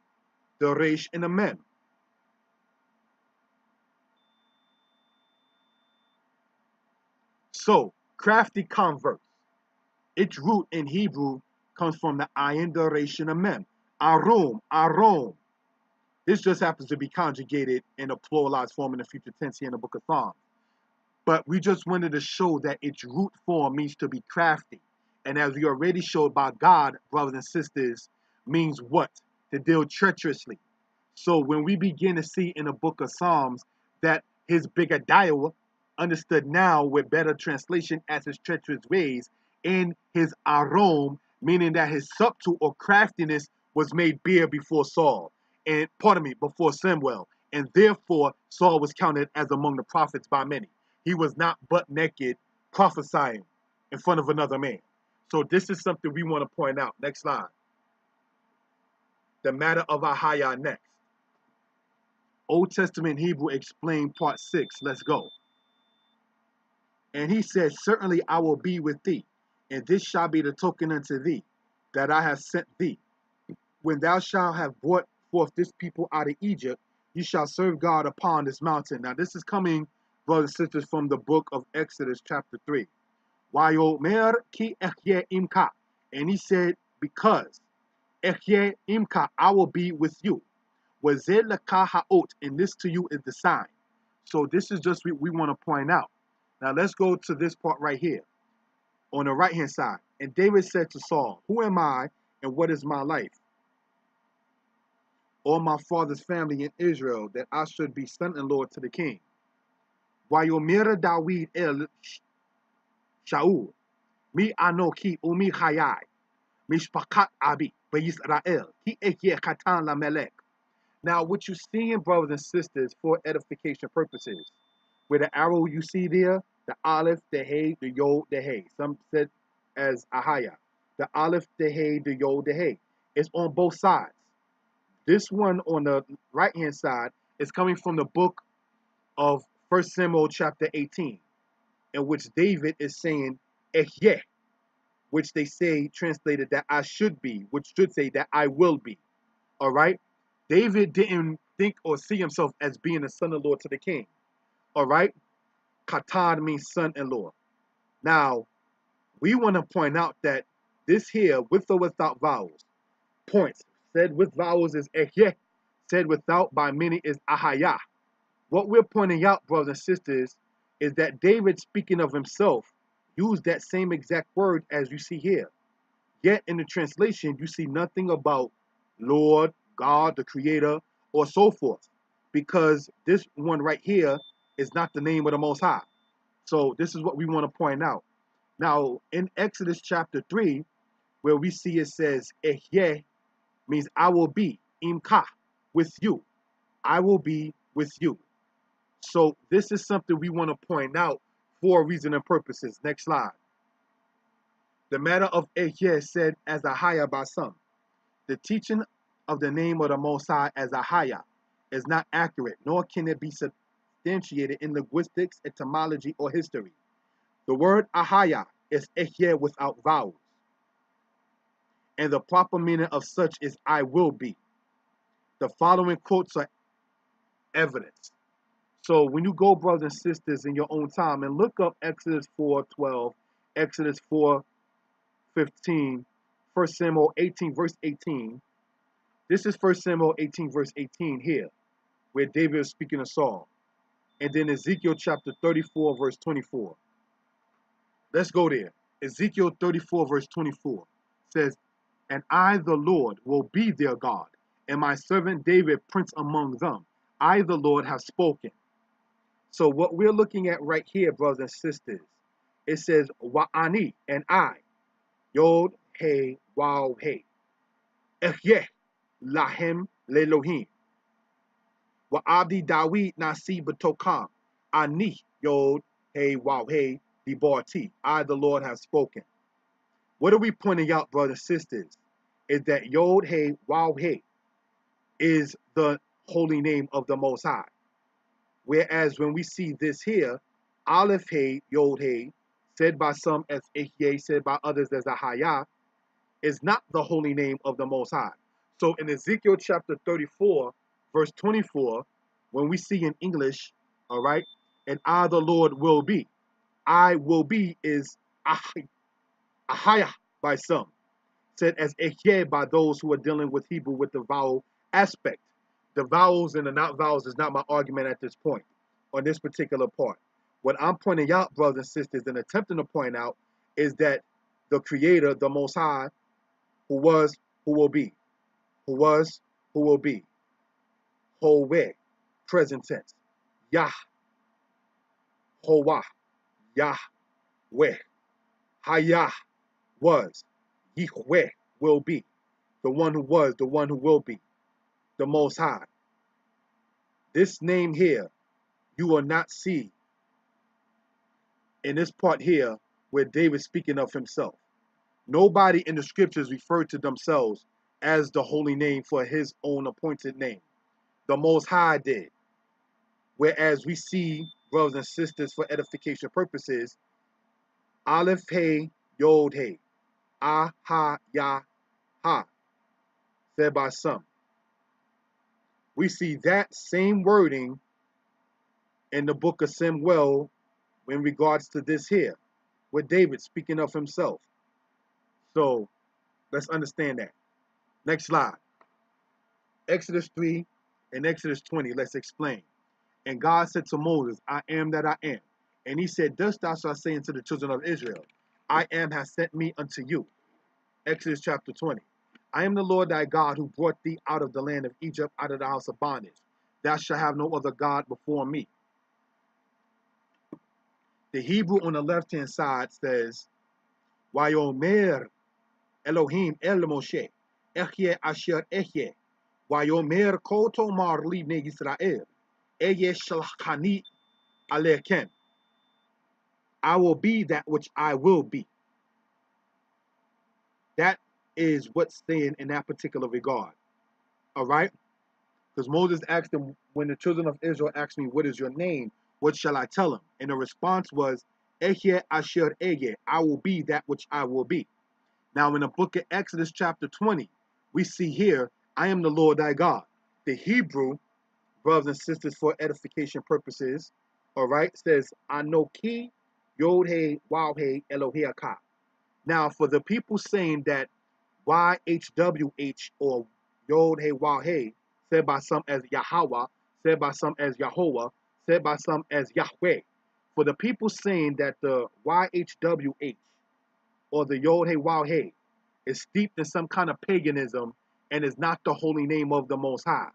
the Resh, and the Mem. So, crafty converse. Its root in Hebrew comes from the Ayin, the Resh, and the Mem. Arum. This just happens to be conjugated in a pluralized form in the future tense here in the book of Psalms. But we just wanted to show that its root form means to be crafty. And as we already showed by God, brothers and sisters, means what? To deal treacherously. So when we begin to see in the book of Psalms that his bigadiah, understood now with better translation as his treacherous ways, in his arum, meaning that his subtle or craftiness was made bare before Saul, and before Samuel, and therefore Saul was counted as among the prophets by many. He was not butt naked prophesying in front of another man. So this is something we want to point out. Next slide. The matter of Ahaya next. Old Testament Hebrew explained part 6. Let's go. And he said, certainly I will be with thee, and this shall be the token unto thee, that I have sent thee. When thou shalt have brought forth this people out of Egypt, you shall serve God upon this mountain. Now this is coming, brothers and sisters, from the book of Exodus chapter 3. Wayomer ki echye imka. And he said, because echye imka, I will be with you. Wazel laka ha'ot, and this to you is the sign. So this is just what we want to point out. Now let's go to this part right here on the right hand side. And David said to Saul, who am I and what is my life? Or my father's family in Israel, that I should be son-in-law to the king. Wayomira Dawid el Shaul, mi anoki umi hayai, mishpakat abi, Israel, ki ekye katan la melek. Now, what you see in brothers and sisters for edification purposes, where the arrow you see there, the aleph, the hey, the yod, the hey. Some said as ahaya. The aleph, the hey, the yod, the hey. It's on both sides. This one on the right-hand side is coming from the book of 1 Samuel chapter 18, in which David is saying, Ehyeh, which they say translated that I should be, which should say that I will be. All right? David didn't think or see himself as being a son-in-law to the king. All right? Katan means son-in-law. Now, we want to point out that this here, with or without vowels, points. Said with vowels is ehyeh. Said without by many is ahaya. What we're pointing out, brothers and sisters, is that David, speaking of himself, used that same exact word as you see here. Yet in the translation, you see nothing about Lord, God, the Creator, or so forth. Because this one right here is not the name of the Most High. So this is what we want to point out. Now, in Exodus chapter 3, where we see it says, Ehyeh, means I will be, imka, with you. I will be with you. So this is something we want to point out for reason and purposes. Next slide. The matter of Ehyeh said as Ahaya by some. The teaching of the name of the Most High as Ahaya is not accurate, nor can it be substantiated in linguistics, etymology, or history. The word Ahaya is Ehyeh without vowels. And the proper meaning of such is I will be. The following quotes are evidence. So when you go, brothers and sisters, in your own time and look up Exodus 4:12, Exodus 4:15, 1 Samuel 18, verse 18. This is 1 Samuel 18, verse 18 here, where David is speaking to Saul. And then Ezekiel chapter 34, verse 24. Let's go there. Ezekiel 34, verse 24 says, and I, the Lord, will be their God, and my servant David, prince among them. I, the Lord, have spoken. So what we're looking at right here, brothers and sisters, it says, Wa'ani, and I, Yod, He, Waw, He, Ehyeh, Lahem, Lelohim, Wa'abdi Dawid, Nasi, Batokam, Ani, Yod, He, Waw, He, Dibarti. I, the Lord, have spoken. What are we pointing out, brothers and sisters? Is that Yod, He, Waw, He is the holy name of the Most High. Whereas when we see this here, Aleph He, Yod He, said by some as Ehyeh, said by others as Ahaya, is not the holy name of the Most High. So in Ezekiel chapter 34, verse 24, when we see in English, all right, and I, the Lord, will be. I will be is Ahaya by some, said as Ehyeh by those who are dealing with Hebrew with the vowel aspect. The vowels and the not vowels is not my argument at this point, on this particular part. What I'm pointing out, brothers and sisters, and attempting to point out, is that the Creator, the Most High, who was, who will be, who was, who will be, Howe, present tense, Yah, Hoa, Yahweh, Hayah, was, Yahweh, will be, the one who was, the one who will be, the Most High. This name here, you will not see in this part here where David's speaking of himself. Nobody in the scriptures referred to themselves as the holy name for his own appointed name. The Most High did. Whereas we see, brothers and sisters, for edification purposes, Aleph Hey, Yod Hey, Ah Ha Ya Ha, said by some. We see that same wording in the book of Samuel in regards to this here, with David speaking of himself. So let's understand that. Next slide. Exodus 3 and Exodus 20, let's explain. And God said to Moses, I am that I am. And he said, thus thou shalt say unto the children of Israel, I am has sent me unto you. Exodus chapter 20. I am the Lord thy God who brought thee out of the land of Egypt, out of the house of bondage. Thou shalt have no other God before me. The Hebrew on the left-hand side says, Vayomer Elohim el Moshe, Echye asher echye, Vayomer kol tomar libnei Yisrael, Eye shalchani alechem. I will be that which I will be. That is what's saying in that particular regard. All right? Because Moses asked them, when the children of Israel asked me, what is your name? What shall I tell them? And the response was, Echye asher eye, I will be that which I will be. Now in the book of Exodus chapter 20, we see here, I am the Lord thy God. The Hebrew, brothers and sisters, for edification purposes, all right, says, Anoki Yod He Waw He Elohei Ka. Now for the people saying that YHWH or Yod He Waw He, said by some as Yahweh, said by some as Yahovah, said by some as Yahweh. For the people saying that the YHWH or the Yod He Waw He is steeped in some kind of paganism and is not the holy name of the Most High.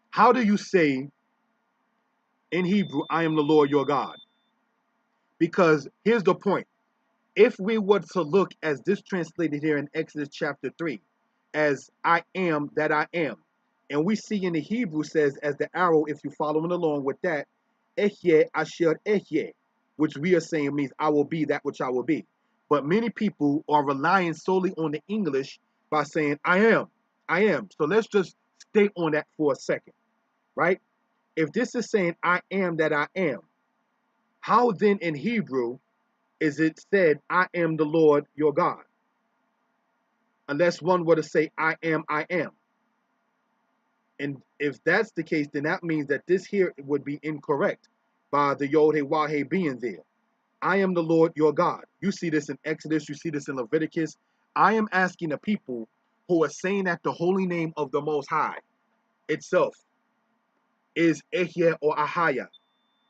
How do you say in Hebrew, I am the Lord your God? Because here's the point. If we were to look as this translated here in Exodus chapter 3, as I am that I am, and we see in the Hebrew says as the arrow, if you're following along with that, Echye asher echye, which we are saying means I will be that which I will be. But many people are relying solely on the English by saying I am, I am. So let's just stay on that for a second, right? If this is saying I am that I am, how then in Hebrew is it said, I am the Lord your God? Unless one were to say, I am, I am. And if that's the case, then that means that this here would be incorrect by the Yod He Waw He being there. I am the Lord your God. You see this in Exodus, you see this in Leviticus. I am asking the people who are saying that the holy name of the Most High itself is Ehye or Ahaya.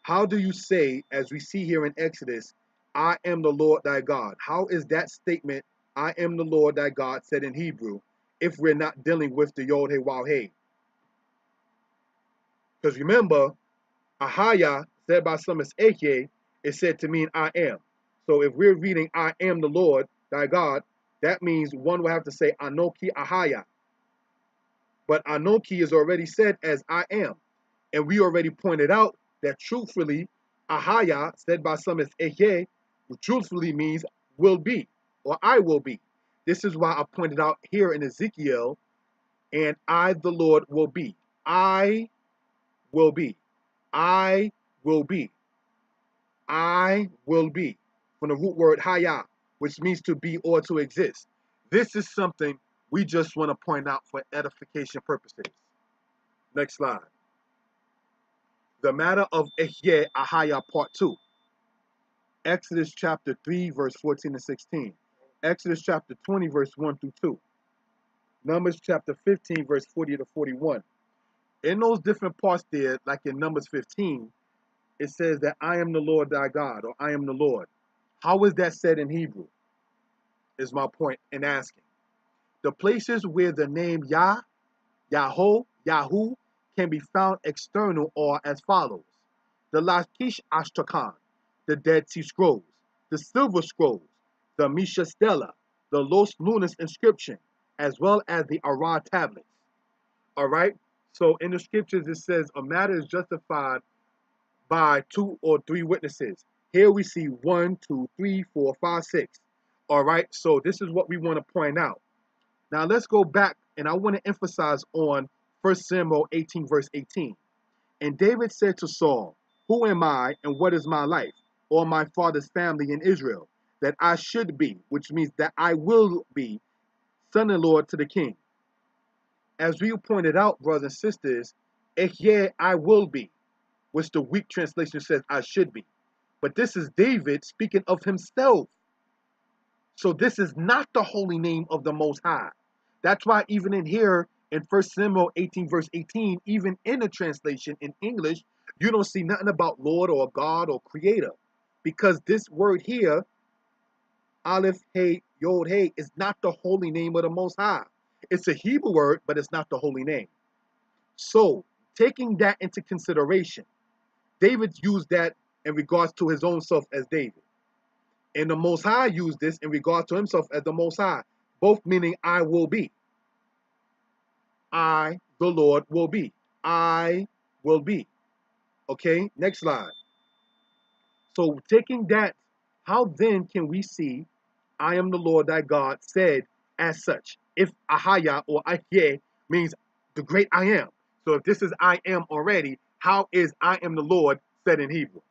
How do you say, as we see here in Exodus, I am the Lord thy God? How is that statement, I am the Lord thy God, said in Hebrew, if we're not dealing with the Yod He Waw He? Because remember, Ahaya, said by some as Eke, is said to mean I am. So if we're reading I am the Lord thy God, that means one will have to say Anoki Ahaya. But Anoki is already said as I am. And we already pointed out that truthfully, Ahaya, said by some as Eke, truthfully means will be, or I will be. This is why I pointed out here in Ezekiel, and I, the Lord, will be. I will be. I will be. I will be. From the root word haya, which means to be or to exist. This is something we just want to point out for edification purposes. Next slide. The matter of Ehye Ahaya part 2. Exodus chapter 3, verse 14 and 16. Exodus chapter 20, verse 1 through 2. Numbers chapter 15, verse 40 to 41. In those different parts there, like in Numbers 15, it says that I am the Lord thy God, or I am the Lord. How is that said in Hebrew? Is my point in asking. The places where the name Yah, Yahoo, Yahoo can be found external are as follows. The Lachish Ashtrakan, the Dead Sea Scrolls, the Silver Scrolls, the Misha Stela, the Los Lunas inscription, as well as the Arad tablets. All right? So in the scriptures it says a matter is justified by 2 or 3 witnesses. Here we see 1, 2, 3, 4, 5, 6. All right, so this is what we want to point out. Now let's go back, and I want to emphasize on 1 Samuel 18, verse 18. And David said to Saul, who am I, and what is my life, or my father's family in Israel, that I should be, which means that I will be, son-in-law to the king? As we pointed out, brothers and sisters, yeah, I will be, which the weak translation says I should be. But this is David speaking of himself. So this is not the holy name of the Most High. That's why even in here, in 1 Samuel 18, verse 18, even in the translation in English, you don't see nothing about Lord or God or Creator. Because this word here, Aleph, Hey, Yod, Hey, is not the holy name of the Most High. It's a Hebrew word, but it's not the holy name. So, taking that into consideration, David used that in regards to his own self as David. And the Most High used this in regard to himself as the Most High, both meaning I will be. I, the Lord, will be. I will be. Okay, next slide. So taking that, how then can we see I am the Lord thy God said as such? If Ahaya or Ahye means the great I am. So if this is I am already, how is I am the Lord said in Hebrew?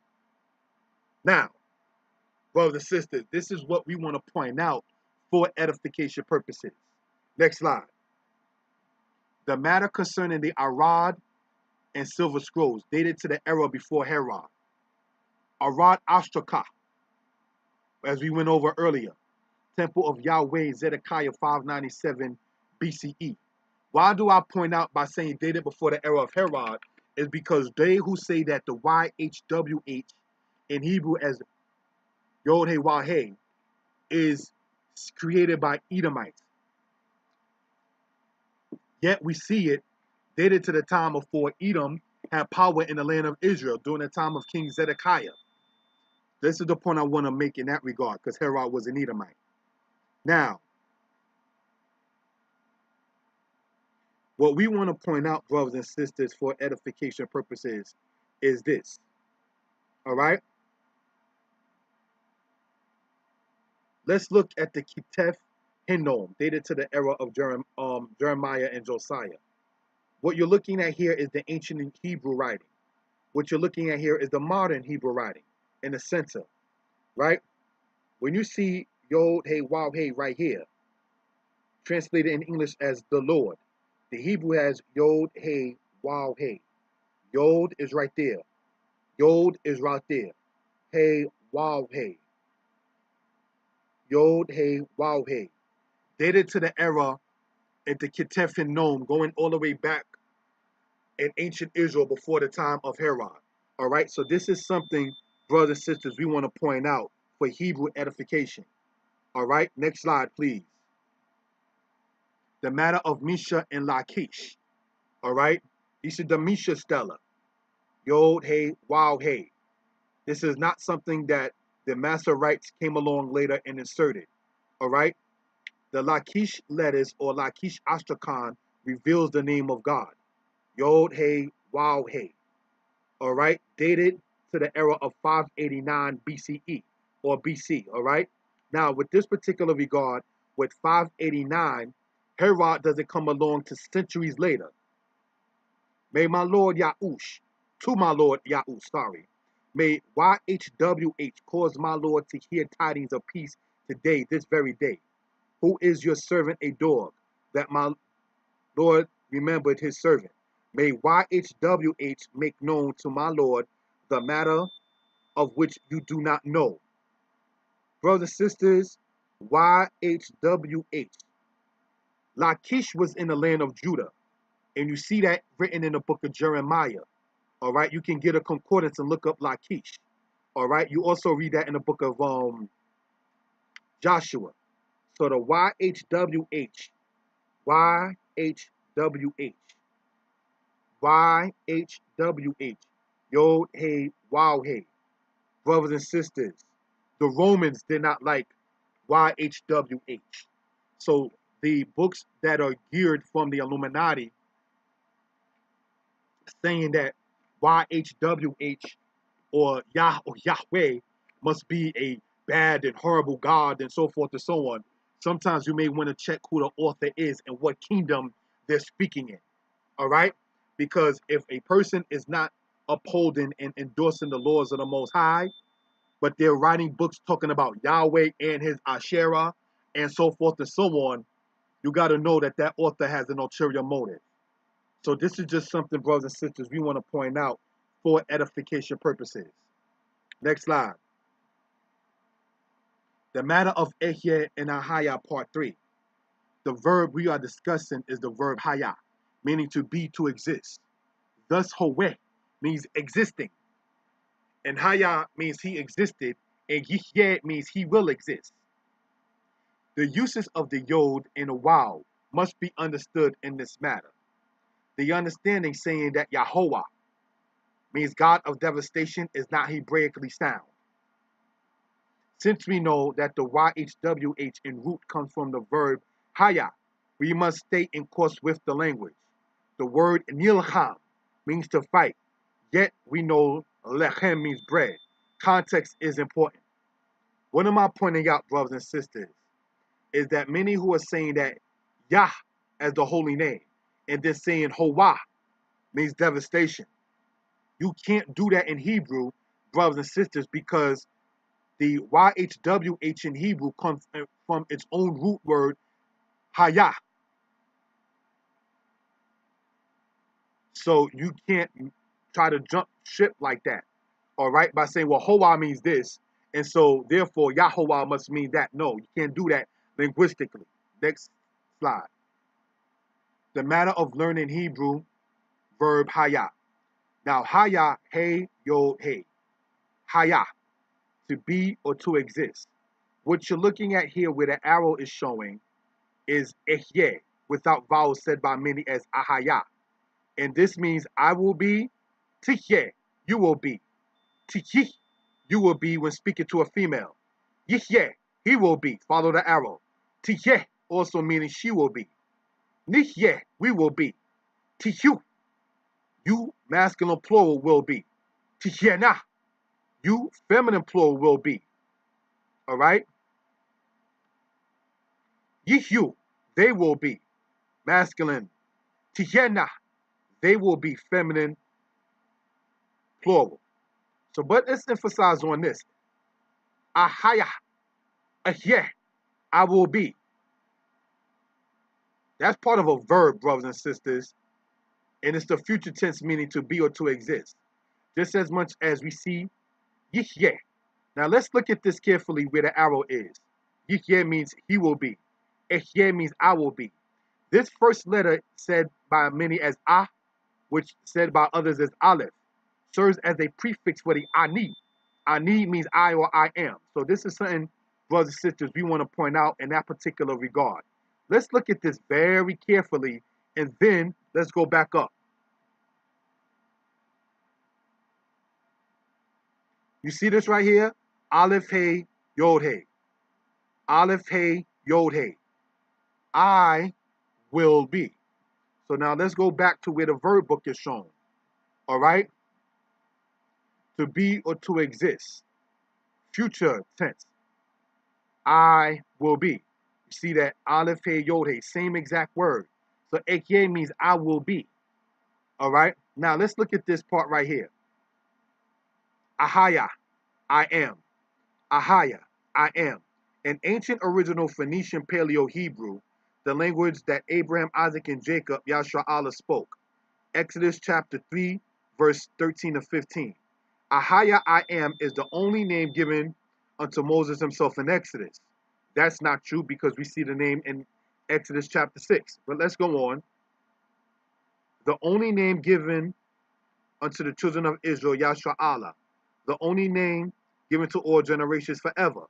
Now, brothers and sisters, this is what we want to point out for edification purposes. Next slide. The matter concerning the Arad and silver scrolls dated to the era before Herod. Arad Ashtakah, as we went over earlier. Temple of Yahweh, Zedekiah 597 BCE. Why do I point out by saying dated before the era of Herod? Is because they who say that the YHWH in Hebrew as Yod He Wah He is created by Edomites. Yet we see it dated to the time of before Edom had power in the land of Israel during the time of King Zedekiah. This is the point I want to make in that regard, because Herod was an Edomite. Now, what we want to point out, brothers and sisters, for edification purposes is this. All right? Let's look at the Ketef Hinnom, dated to the era of Jeremiah and Josiah. What you're looking at here is the ancient Hebrew writing. What you're looking at here is the modern Hebrew writing in the center, right? When you see Yod, Hey, Waw, Hey right here, translated in English as the Lord, the Hebrew has Yod, Hey, Waw, Hey. Yod is right there. Yod is right there. Hey, Waw, Hey. Yod, Hey, Waw, Hey. Dated to the era at the Ketef Hinnom, going all the way back in ancient Israel before the time of Herod. All right, so this is something, brothers and sisters, we want to point out for Hebrew edification. All right, next slide, please. The matter of Misha and Lachish. All right, this is the Misha Stela. Yod, Hey, Waw, Hey. This is not something that the master rights came along later and inserted. All right, the Lachish letters or Lachish Astrakhan reveals the name of God. Yod, Hey, Waw, Hey. All right, dated to the era of 589 BCE or BC. All right, now with this particular regard, with 589, Herod doesn't come along to centuries later. May my Lord Yahush, to my Lord Yahush, sorry. May YHWH cause my Lord to hear tidings of peace today, this very day. Who is your servant a dog, that my Lord remembered his servant? May YHWH make known to my Lord the matter of which you do not know. Brothers and sisters, YHWH. Lachish was in the land of Judah, and you see that written in the book of Jeremiah. All right, you can get a concordance and look up Lachish. All right, you also read that in the book of Joshua. So the YHWH, YHWH, YHWH, Yod, Hey, Waw, Hey. Brothers and sisters, the Romans did not like YHWH. So the books that are geared from the Illuminati saying that YHWH or Yah or Yahweh must be a bad and horrible God and so forth and so on. Sometimes you may want to check who the author is and what kingdom they're speaking in. All right? Because if a person is not upholding and endorsing the laws of the Most High, but they're writing books talking about Yahweh and his Asherah and so forth and so on, you got to know that that author has an ulterior motive. So this is just something, brothers and sisters, we want to point out for edification purposes. Next slide. The matter of Ehye and Ahaya, part 3. The verb we are discussing is the verb haya, meaning to be, to exist. Thus, Howe means existing, and haya means he existed, and Yihye means he will exist. The uses of the yod and the waw must be understood in this matter. The understanding saying that Yahweh means God of devastation is not Hebraically sound. Since we know that the YHWH in root comes from the verb haya, we must stay in course with the language. The word nilcham means to fight, yet we know lechem means bread. Context is important. What am I pointing out, brothers and sisters, is that many who are saying that Yah as the holy name and then saying Howah means devastation. You can't do that in Hebrew, brothers and sisters, because the YHWH in Hebrew comes from its own root word, Hayah. So you can't try to jump ship like that, all right, by saying, well, Hoa means this, and so therefore Yahweh must mean that. No, you can't do that linguistically. Next slide. The matter of learning Hebrew, verb Hayah. Now, Hayah, hey, yod, hey. Hayah, to be or to exist. What you're looking at here where the arrow is showing is Ehye, without vowels said by many as Ahaya. And this means I will be, Tihye, you will be. Tihye, you will be when speaking to a female. Yihye, he will be, follow the arrow. Tihye, also meaning she will be. Nihye, we will be. Tihyu, you, masculine plural, will be. Tihyena, you, feminine plural, will be. All right? Yihyu, they will be. Masculine. Tihyena, they will be feminine plural. So, but let's emphasize on this. Ahaya, ahye, I will be. That's part of a verb, brothers and sisters. And it's the future tense meaning to be or to exist. Just as much as we see yihye. Now let's look at this carefully where the arrow is. Yihye means he will be. Ehye means I will be. This first letter said by many as ah, which said by others as aleph, serves as a prefix for the ani. Ani means I or I am. So this is something, brothers and sisters, we want to point out in that particular regard. Let's look at this very carefully, and then let's go back up. You see this right here? Aleph, hey, yod, hey. Aleph, hey, yod, hey. I will be. So now let's go back to where the verb book is shown. All right? To be or to exist. Future tense. I will be. You see that Aleph, hey, yod, hey, same exact word. So ekye means I will be. All right? Now let's look at this part right here. Ahaya, I am. Ahaya, I am. In ancient original Phoenician Paleo-Hebrew, the language that Abraham, Isaac, and Jacob, Yahshua Allah, spoke. Exodus chapter 3, verse 13 to 15. Ahaya, I am, is the only name given unto Moses himself in Exodus. That's not true because we see the name in Exodus chapter 6. But let's go on. The only name given unto the children of Israel, Yahshua Allah. The only name given to all generations forever.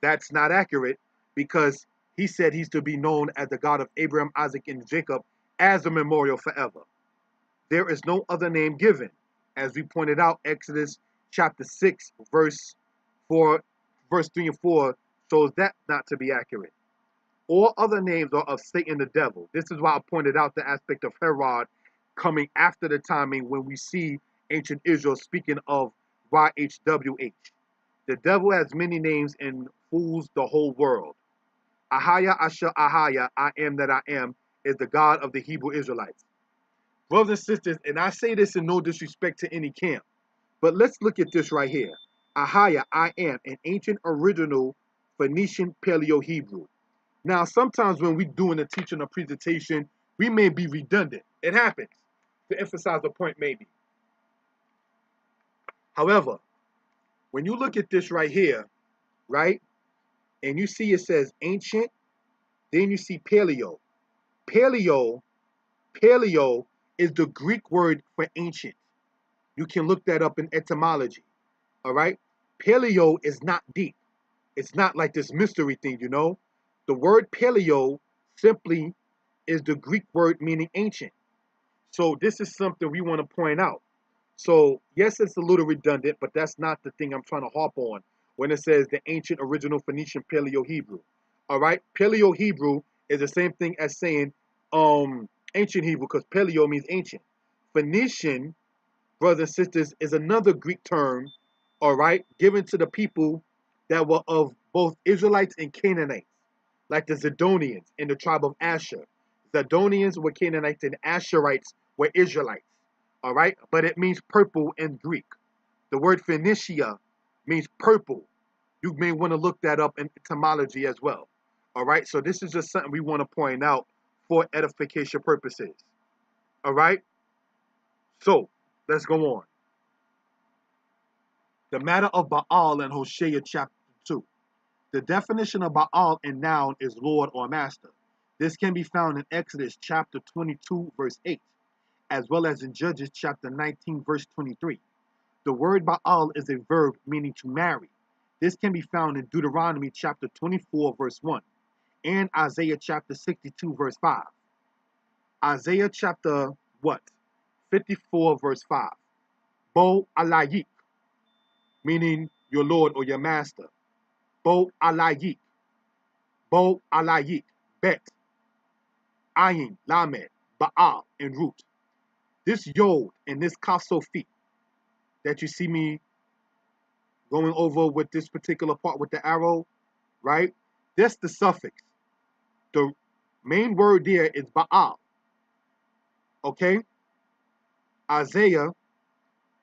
That's not accurate because he said he's to be known as the God of Abraham, Isaac, and Jacob as a memorial forever. There is no other name given. As we pointed out, Exodus chapter 6, verse 3 and 4 shows that not to be accurate. All other names are of Satan the devil. This is why I pointed out the aspect of Herod coming after the timing when we see ancient Israel speaking of YHWH. The devil has many names and fools the whole world. Ahaya Asher Ahaya, I am that I am, is the God of the Hebrew Israelites. Brothers and sisters, and I say this in no disrespect to any camp, but let's look at this right here. Ahaya, I am, an ancient original Phoenician Paleo-Hebrew. Now, sometimes when we're doing a teaching or presentation, we may be redundant. It happens, to emphasize a point maybe. However, when you look at this right here, right, and you see it says ancient, then you see paleo. Paleo, paleo is the Greek word for ancient. You can look that up in etymology, all right? Paleo is not deep. It's not like this mystery thing, you know? The word paleo simply is the Greek word meaning ancient. So this is something we want to point out. So yes, it's a little redundant, but that's not the thing I'm trying to harp on when it says the ancient original Phoenician Paleo-Hebrew. All right? Paleo-Hebrew is the same thing as saying ancient Hebrew, because Paleo means ancient. Phoenician, brothers and sisters, is another Greek term, all right, given to the people that were of both Israelites and Canaanites, like the Zidonians in the tribe of Asher. Zidonians were Canaanites and Asherites were Israelites, all right? But it means purple in Greek. The word Phoenicia means purple. You may want to look that up in etymology as well, all right? So this is just something we want to point out for edification purposes, all right? So let's go on. The matter of Baal in Hosea chapter 2. The definition of Baal in noun is Lord or Master. This can be found in Exodus chapter 22, verse 8, as well as in Judges chapter 19, verse 23. The word Baal is a verb meaning to marry. This can be found in Deuteronomy chapter 24, verse 1, and Isaiah chapter 62, verse 5. Isaiah chapter what? 54, verse 5. Bo alayik, meaning your Lord or your Master. Bo alayik. Bo alayik. Bet. Ayin, Lamed, Baal, and Root. This Yod and this Kasophi that you see me going over with this particular part with the arrow, right? That's the suffix. The main word there is Baal. Okay? Isaiah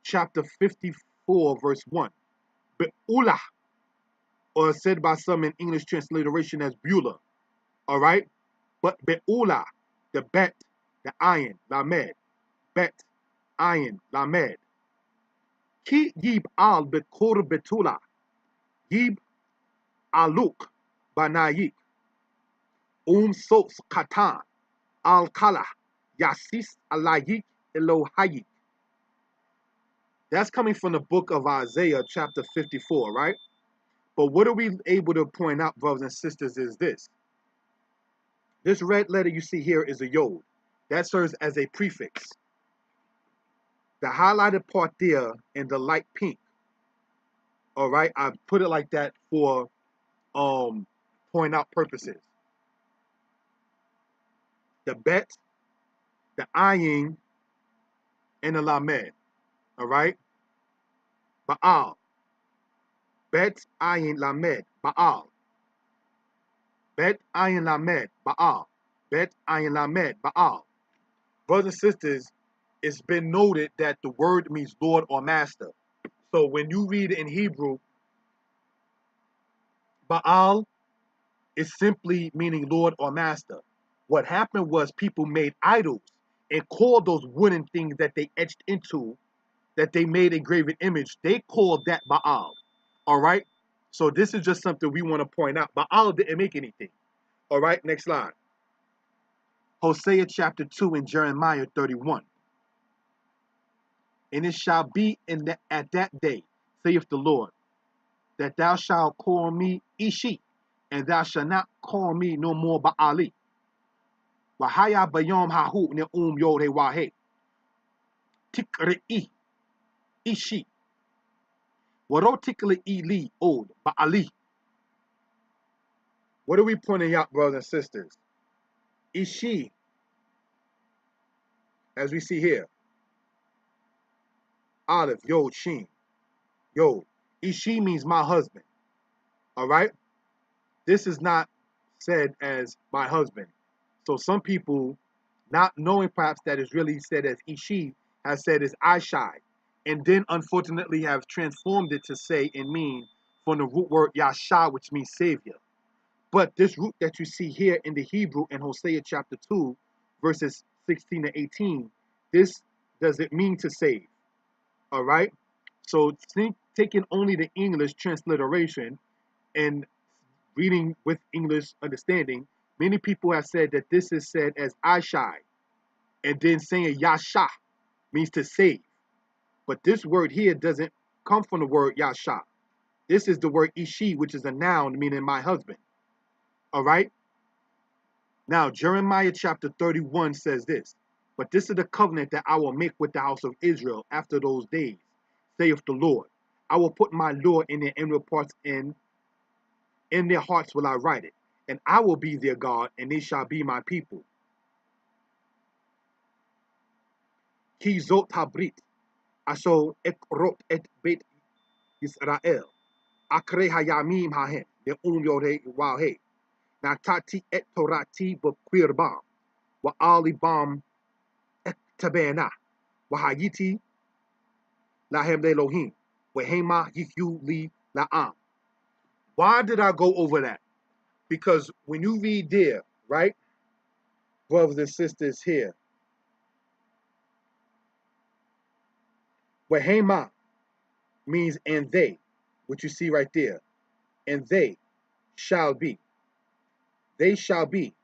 chapter 54, verse 1. Be'ulah, or said by some in English transliteration as Beulah. All right? But Be'ulah, the Bet, the Ayin, Lamed. Bet, Ayin, Lamed. Ki yib al bekur betula. Yib aluk banayik. Sos katan al kala. Yasis alayik elohayik. That's coming from the book of Isaiah chapter 54, right? But what are we able to point out, brothers and sisters, is this. This red letter you see here is a yod. That serves as a prefix. The highlighted part there in the light pink, all right, I put it like that for point out purposes. The bet, the ayin, and the lamed, all right? Baal. Bet, ayin, lamed, Baal. Bet, ayin, lamed, Baal. Bet, ayin, lamed, Baal. Brothers and sisters, it's been noted that the word means Lord or Master. So when you read it in Hebrew, Baal is simply meaning Lord or Master. What happened was people made idols and called those wooden things that they etched into, that they made a graven image, they called that Baal. All right? So this is just something we want to point out. Baal didn't make anything. All right, next slide. Hosea chapter 2 and Jeremiah 31. And it shall be at that day, saith the Lord, that thou shalt call me Ishi, and thou shalt not call me no more Baali. Wahaya bayom hahu ne yode wahe. Tikri Ishi. Warotikli ili od Baali. What are we pointing out, brothers and sisters? Ishi, as we see here, Aleph, Yod, Shin, Yod. Ishi means my husband. All right? This is not said as my husband. So some people, not knowing perhaps that it's really said as Ishi, have said as Ishai, and then unfortunately have transformed it to say and mean from the root word Yasha, which means savior. But this root that you see here in the Hebrew in Hosea chapter 2, verses 16 to 18, this doesn't mean to save. All right? So taking only the English transliteration and reading with English understanding, many people have said that this is said as Ishai, and then saying Yasha means to save. But this word here doesn't come from the word Yasha. This is the word Ishi, which is a noun meaning my husband. All right? Now, Jeremiah chapter 31 says this, but this is the covenant that I will make with the house of Israel after those days, saith the Lord. I will put my law in their inward parts, in their hearts will I write it, and I will be their God, and they shall be my people. Ki zot habrit, asho ekrot et bet Yisrael, akre hayamim hahen, the yore wahe, natati et torati b'quirbam, wa alibam et tabena, wa hayiti lahem Elohim, wa hema yikyu li la'am. Why did I go over that? Because when you read there, right, brothers and sisters here, Wahema means and they, which you see right there, and they shall be. They shall be.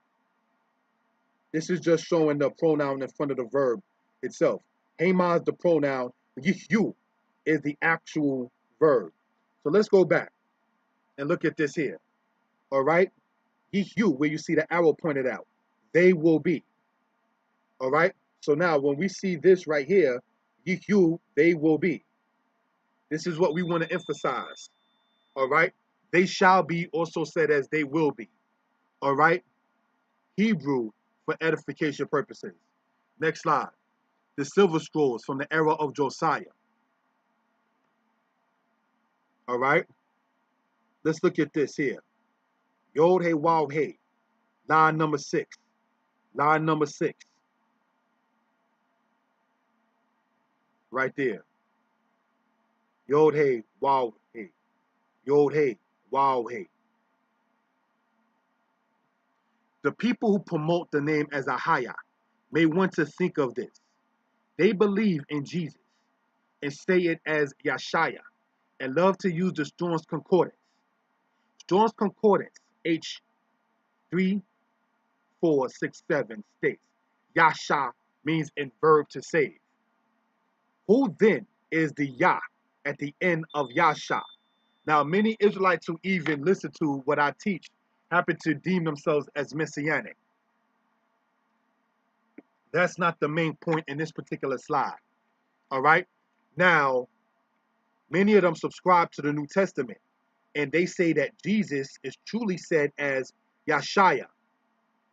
This is just showing the pronoun in front of the verb itself. Hema is the pronoun. You is the actual verb. So let's go back and look at this here. All right? You, where you see the arrow pointed out. They will be. All right? So now when we see this right here, you, they will be. This is what we want to emphasize. All right? They shall be also said as they will be. All right? Hebrew for edification purposes. Next slide. The silver scrolls from the era of Josiah. All right? Let's look at this here. Yod He Waw He. Line number 6. Line number 6. Right there. Yod He Waw He. Yod He Waw He. The people who promote the name as Ahaya may want to think of this. They believe in Jesus and say it as Yashaya and love to use the Strong's Concordance. Strong's Concordance, H3467 states, Yasha means in verb to save. Who then is the Yah at the end of Yasha? Now, many Israelites who even listen to what I teach happen to deem themselves as Messianic. That's not the main point in this particular slide. All right? Now, many of them subscribe to the New Testament, and they say that Jesus is truly said as Yashaya.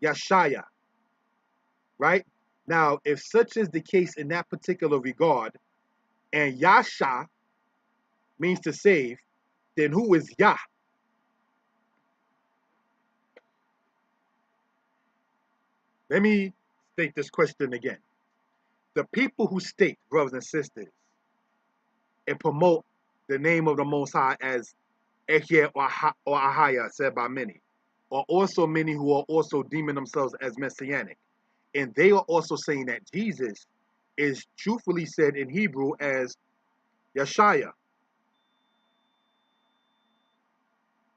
Yashaya. Right? Now, if such is the case in that particular regard, and Yasha means to save, then who is Yah? Let me state this question again. The people who state, brothers and sisters, and promote the name of the Most High as Ehyeh or Ahaya, said by many, are also many who are also deeming themselves as Messianic. And they are also saying that Jesus is truthfully said in Hebrew as Yeshaya.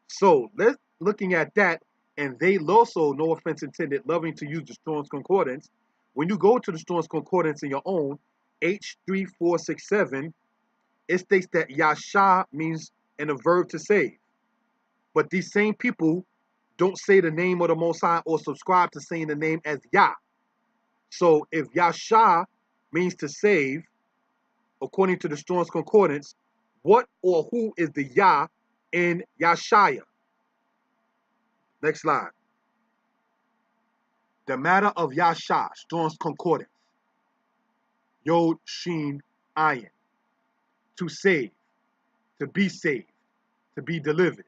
So let's looking at that, and they also, no offense intended, loving to use the Strong's Concordance. When you go to the Strong's Concordance in your own, H3467, it states that Yasha means in a verb to save. But these same people don't say the name of the Most High or subscribe to saying the name as Yah. So if Yasha means to save, according to the Strong's Concordance, what or who is the Yah in Yashaya? Next slide. The matter of Yasha, Strong's Concordance. Yod Shin Ayin. To save. to be saved, to be delivered.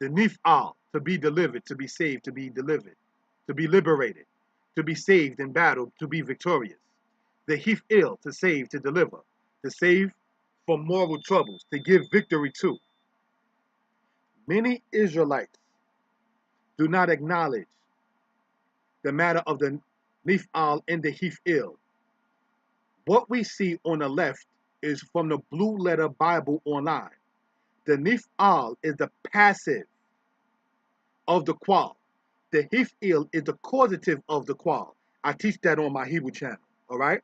The nif'al, to be delivered, to be saved, to be delivered, to be liberated, to be saved in battle, to be victorious. The hif'il, to save, to deliver, to save from moral troubles, to give victory to. Many Israelites do not acknowledge the matter of the nif'al and the hif'il. What we see on the left is from the Blue Letter Bible online. The nif'al is the passive of the qual. The hif'il is the causative of the qual. I teach that on my Hebrew channel, all right?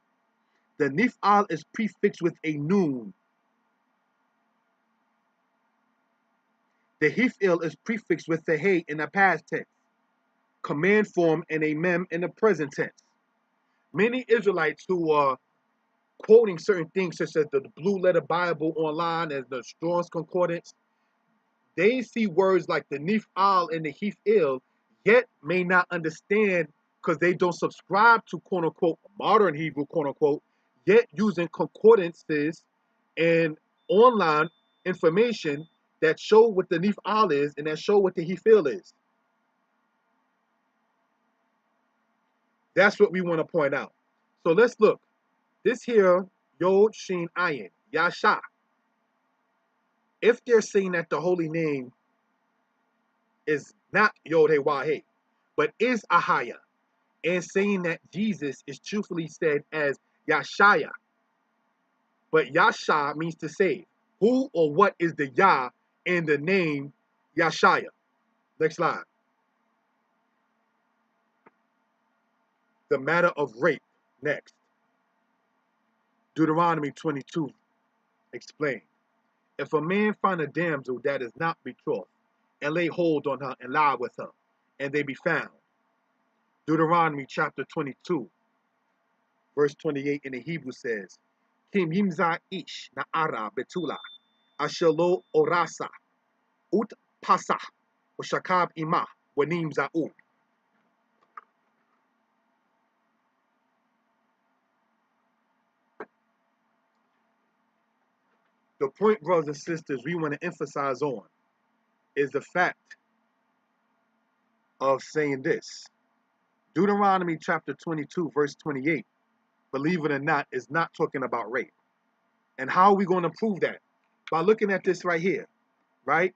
The nif'al is prefixed with a noon. The hif'il is prefixed with the hey in the past tense, command form, and a mem in the present tense. Many Israelites who are quoting certain things, such as the Blue Letter Bible online and the Strong's Concordance, they see words like the nif'al and the hif'il, yet may not understand because they don't subscribe to quote unquote modern Hebrew, quote unquote, yet using concordances and online information that show what the nif'al is and that show what the hif'il is. That's what we want to point out. So let's look. This here, Yod Shin Ayin, Yasha. If they're saying that the holy name is not Yod He Wah He, but is Ahaya, and saying that Jesus is truthfully said as Yashaya, but Yasha means to save. Who or what is the Yah in the name Yashaya? Next slide. The matter of rape. Next. Deuteronomy 22 explains. If a man find a damsel that is not betrothed, and lay hold on her and lie with her, and they be found. Deuteronomy chapter 22, verse 28 in the Hebrew says, Kim yimza ish na'ara betula, ashelo orasa, ut pasah, ushakab ima, wanim za'u. The point, brothers and sisters, we want to emphasize on is the fact of saying this. Deuteronomy chapter 22, verse 28, believe it or not, is not talking about rape. And how are we going to prove that? By looking at this right here, right?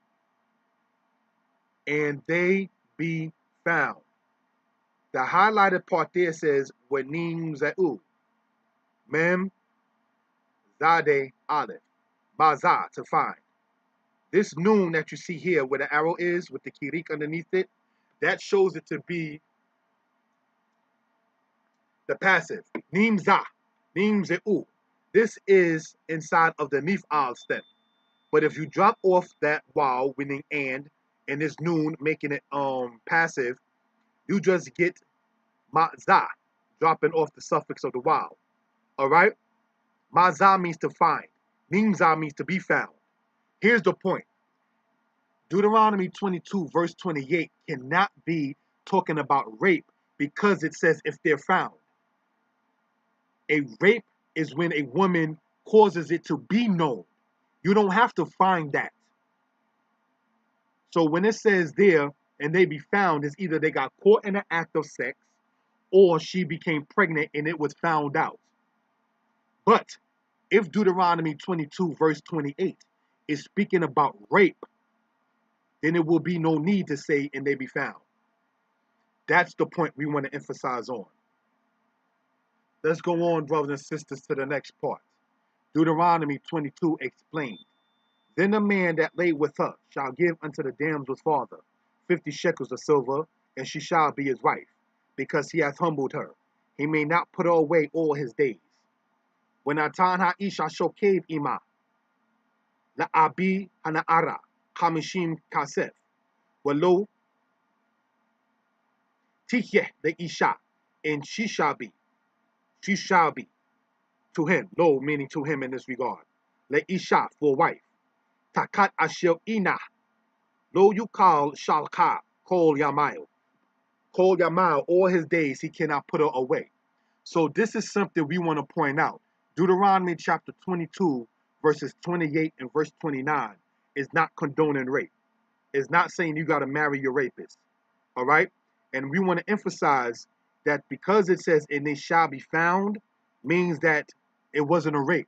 And they be found. The highlighted part there says, Wanim Za'u, Mem, Zade, Aleph, Baza, to find. This noon that you see here where the arrow is with the kirik underneath it, that shows it to be the passive. Nim Za, Nim Za'u. This is inside of the nif'al stem. But if you drop off that waw, meaning and this noon, making it passive, you just get ma'za, dropping off the suffix of the waw. All right? Ma'za means to find. Nimza means to be found. Here's the point. Deuteronomy 22, verse 28 cannot be talking about rape because it says if they're found. A rape is when a woman causes it to be known. You don't have to find that. So when it says there, and they be found, it's either they got caught in an act of sex or she became pregnant and it was found out. But if Deuteronomy 22, verse 28 is speaking about rape, then it will be no need to say, and they be found. That's the point we want to emphasize on. Let's go on, brothers and sisters, to the next part. Deuteronomy 22 explains. Then the man that lay with her shall give unto the damsel's father 50 shekels of silver, and she shall be his wife, because he hath humbled her. He may not put her away all his days. When atan ha'isha shokev ima, la'abi hana'ara, hamishim kasef, walo tihyeh le'isha, and she shall be to him, lo, meaning to him in this regard, le'isha, for wife, takat ashel ina, lo yukal shalka, kol yamail, all his days he cannot put her away. So this is something we want to point out. Deuteronomy chapter 22, verses 28 and verse 29 is not condoning rape. It's not saying you got to marry your rapist. All right? And we want to emphasize that because it says, and they shall be found, means that it wasn't a rape.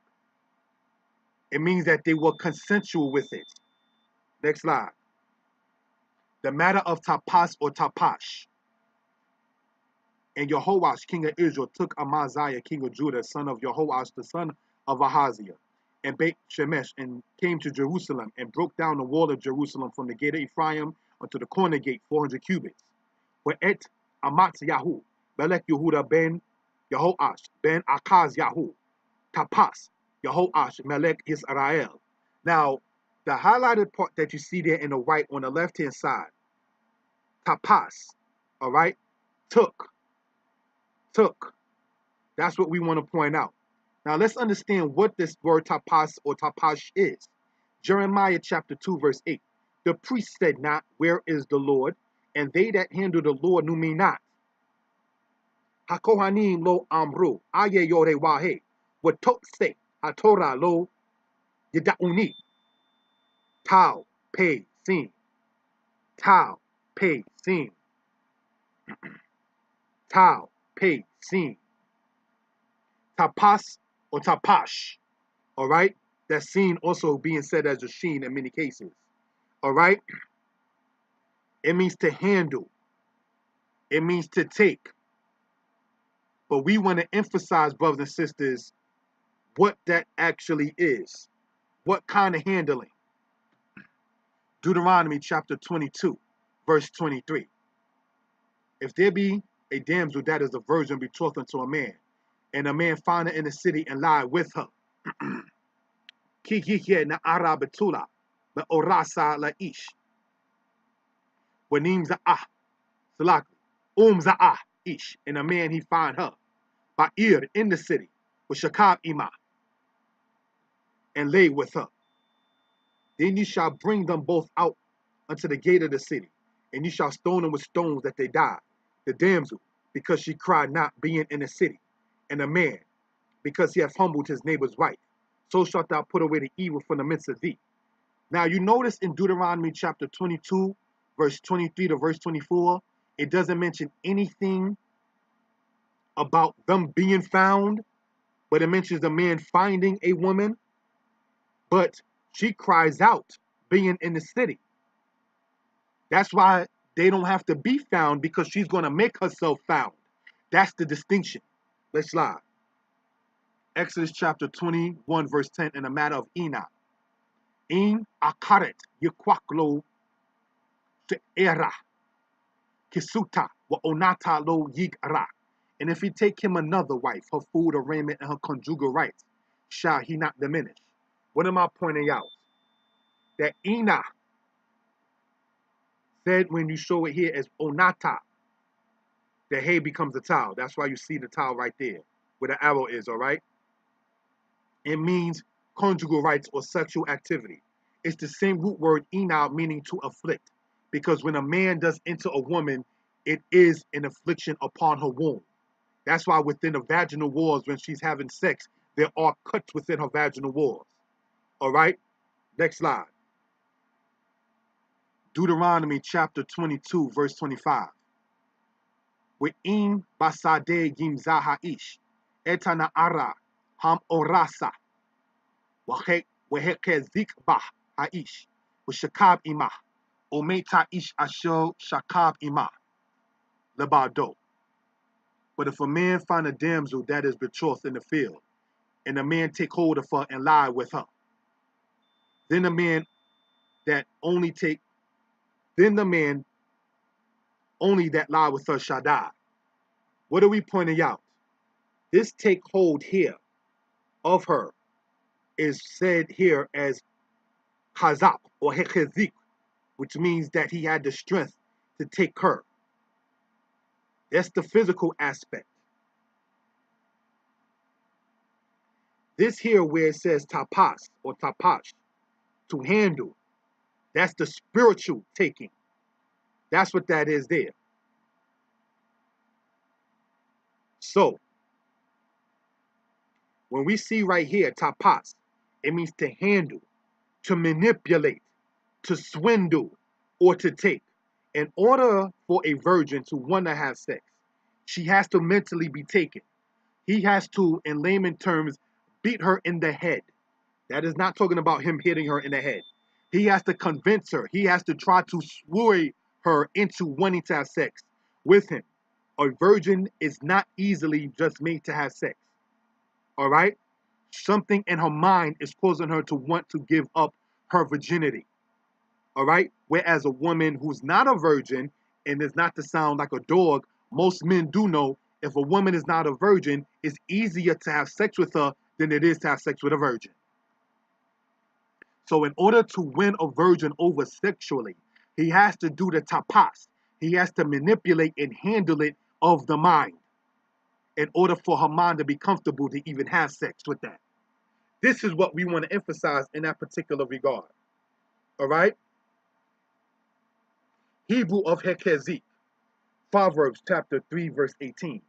It means that they were consensual with it. Next slide. The matter of tapas or tapash. And Jehoash, king of Israel, took Amaziah, king of Judah, son of Jehoash, the son of Ahaziah, and Beit Shemesh, and came to Jerusalem, and broke down the wall of Jerusalem from the gate of Ephraim unto the corner gate, 400 cubits. Where et Amatyahu, Melech Yehuda ben Jehoash, ben Akaz Yahu, Tapas, Jehoash, Melech Israel. Now, the highlighted part that you see there in the white on the left-hand side, Tapas, all right, took. That's what we want to point out. Now, let's understand what this word tapas or tapash is. Jeremiah chapter 2, verse 8. The priest said not, where is the Lord? And they that handle the Lord knew me not. HaKohanim lo amru, aye yore wahe, watot se, hatorah lo yeda'uni. Tau, pay, sin. Tau, pay, sin. Tau, pay, sin. Tapas or tapash, all right? That seen also being said as a sheen in many cases, all right? It means to handle. It means to take. But we want to emphasize, brothers and sisters, what that actually is. What kind of handling? Deuteronomy chapter 22, verse 23. If there be a damsel that is a virgin betrothed unto a man, and a man find her in the city and lie with her, Kikiye na arabetula, me orasa la ish. Wanim za'ah, salakli, za'ah ish, and a man he find her, ba'ir in the city, with shakab ima, and lay with her. Then you shall bring them both out unto the gate of the city, and you shall stone them with stones that they die. The damsel, because she cried not, being in the city, and the man, because he hath humbled his neighbor's wife. So shalt thou put away the evil from the midst of thee. Now you notice in Deuteronomy chapter 22, verse 23 to verse 24, it doesn't mention anything about them being found, but it mentions the man finding a woman, but she cries out being in the city. That's why they don't have to be found, because she's going to make herself found. That's the distinction. Let's slide. Exodus chapter 21, verse 10, in the matter of Enoch. In akaret yikwaklo te era kisuta wa onata lo yigra. And if he take him another wife, her food, her raiment, and her conjugal rights, shall he not diminish? What am I pointing out? That Enoch said, when you show it here as onata, the hay becomes a towel. That's why you see the towel right there, where the arrow is, all right? It means conjugal rights or sexual activity. It's the same root word enal, meaning to afflict. Because when a man does enter a woman, it is an affliction upon her womb. That's why within the vaginal walls, when she's having sex, there are cuts within her vaginal walls. All right? Next slide. Deuteronomy chapter 22, verse 25. We'in basade gimza ha'ish, etana ara ham orasa, wehekezik bah ha'ish, shakab imah, ometa ish asho shakab imah, lebado. But if a man find a damsel that is betrothed in the field, and the man take hold of her and lie with her, then the man only that lie with her shall die. What are we pointing out? This take hold here of her is said here as chazak or hechezik, which means that he had the strength to take her. That's the physical aspect. This here where it says tapas or tapash, to handle, that's the spiritual taking. That's what that is there. So, when we see right here, tapas, It means to handle, to manipulate, to swindle, or to take. In order for a virgin to want to have sex, she has to mentally be taken. He has to, in layman terms, beat her in the head. That is not talking about him hitting her in the head. He has to convince her. He has to try to sway her into wanting to have sex with him. A virgin is not easily just made to have sex. All right? Something in her mind is causing her to want to give up her virginity. All right? Whereas a woman who's not a virgin, and is not to sound like a dog, most men do know if a woman is not a virgin, it's easier to have sex with her than it is to have sex with a virgin. So in order to win a virgin over sexually, he has to do the tapas. He has to manipulate and handle it of the mind in order for her mind to be comfortable to even have sex with that. This is what we want to emphasize in that particular regard. All right? Hebrew of Hekezik, Proverbs chapter 3, verse 18.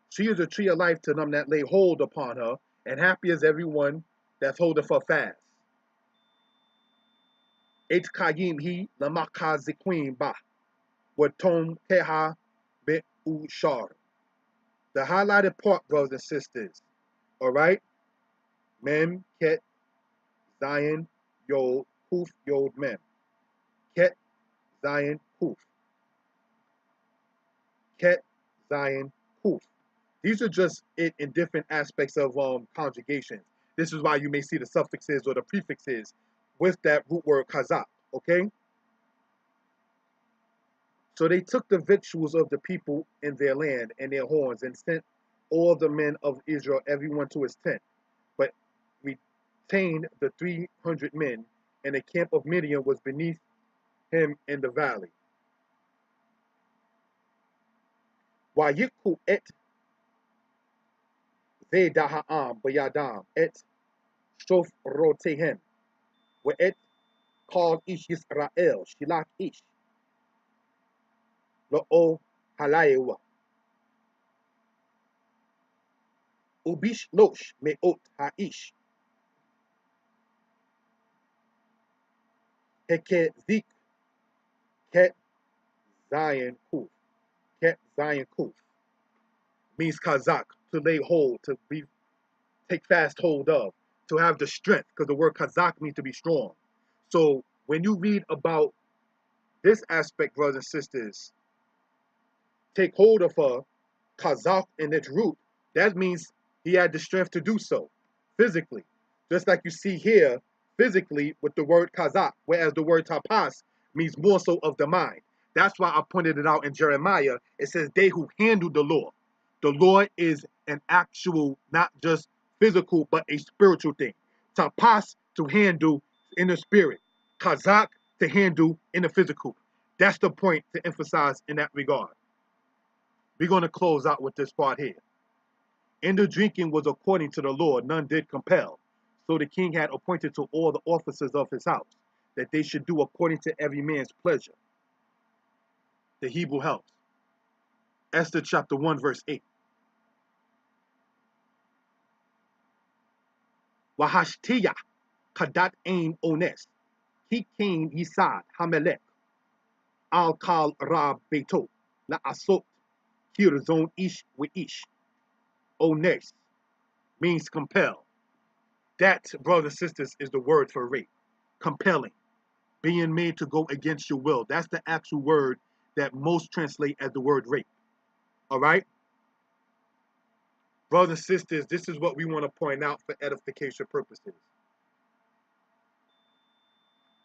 She is a tree of life to them that lay hold upon her, and happy is everyone that holdeth her fast. Et kayim hi lamakaziquim ba, watom keha be ushar. The highlighted part, brothers and sisters, all right? Mem, ket, zion, yod, kuf, yod, mem. Ket, zion, kuf. Ket, zion, kuf. These are just it in different aspects of conjugations. This is why you may see the suffixes or the prefixes with that root word kazak, okay? So they took the victuals of the people in their land and their horns and sent all the men of Israel, everyone to his tent. But retained the 300 men, and the camp of Midian was beneath him in the valley. Wayiku et Vedaha'am Bayadam et Shof Rotehem. Wa'et called Ish Yisrael, Shilach Ish. Lo'o Halayewa. Ubish Losh Me'ot Ha'ish. Hekezik Ket Zion Kuf. Ket Zion Kuf. Means Kazak, to lay hold, to be take fast hold of, to have the strength, because the word Kazak means to be strong. So when you read about this aspect, brothers and sisters, take hold of her, Kazak in its root, that means he had the strength to do so, physically. Just like you see here, physically, with the word Kazak, whereas the word Tapas means more so of the mind. That's why I pointed it out in Jeremiah. It says, they who handle the law. The law is an actual, not just physical, but a spiritual thing. Tapas, to handle in the spirit. Kazak, to handle in the physical. That's the point to emphasize in that regard. We're going to close out with this part here. And the drinking was according to the law, none did compel. So the king had appointed to all the officers of his house, that they should do according to every man's pleasure. The Hebrew helps. Esther chapter 1, verse 8. Wahashtiya kadat ain ones, hikin yisad hamelech, al kal rab beto, la asot kirzon ish we ish. Ones means compel. That, brothers and sisters, is the word for rape. Compelling. Being made to go against your will. That's the actual word that most translate as the word rape. All right? Brothers and sisters, this is what we want to point out for edification purposes.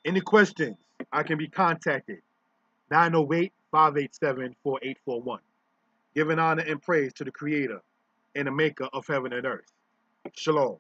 Any questions? I can be contacted. 908-587-4841. Giving honor and praise to the Creator and the Maker of heaven and earth. Shalom.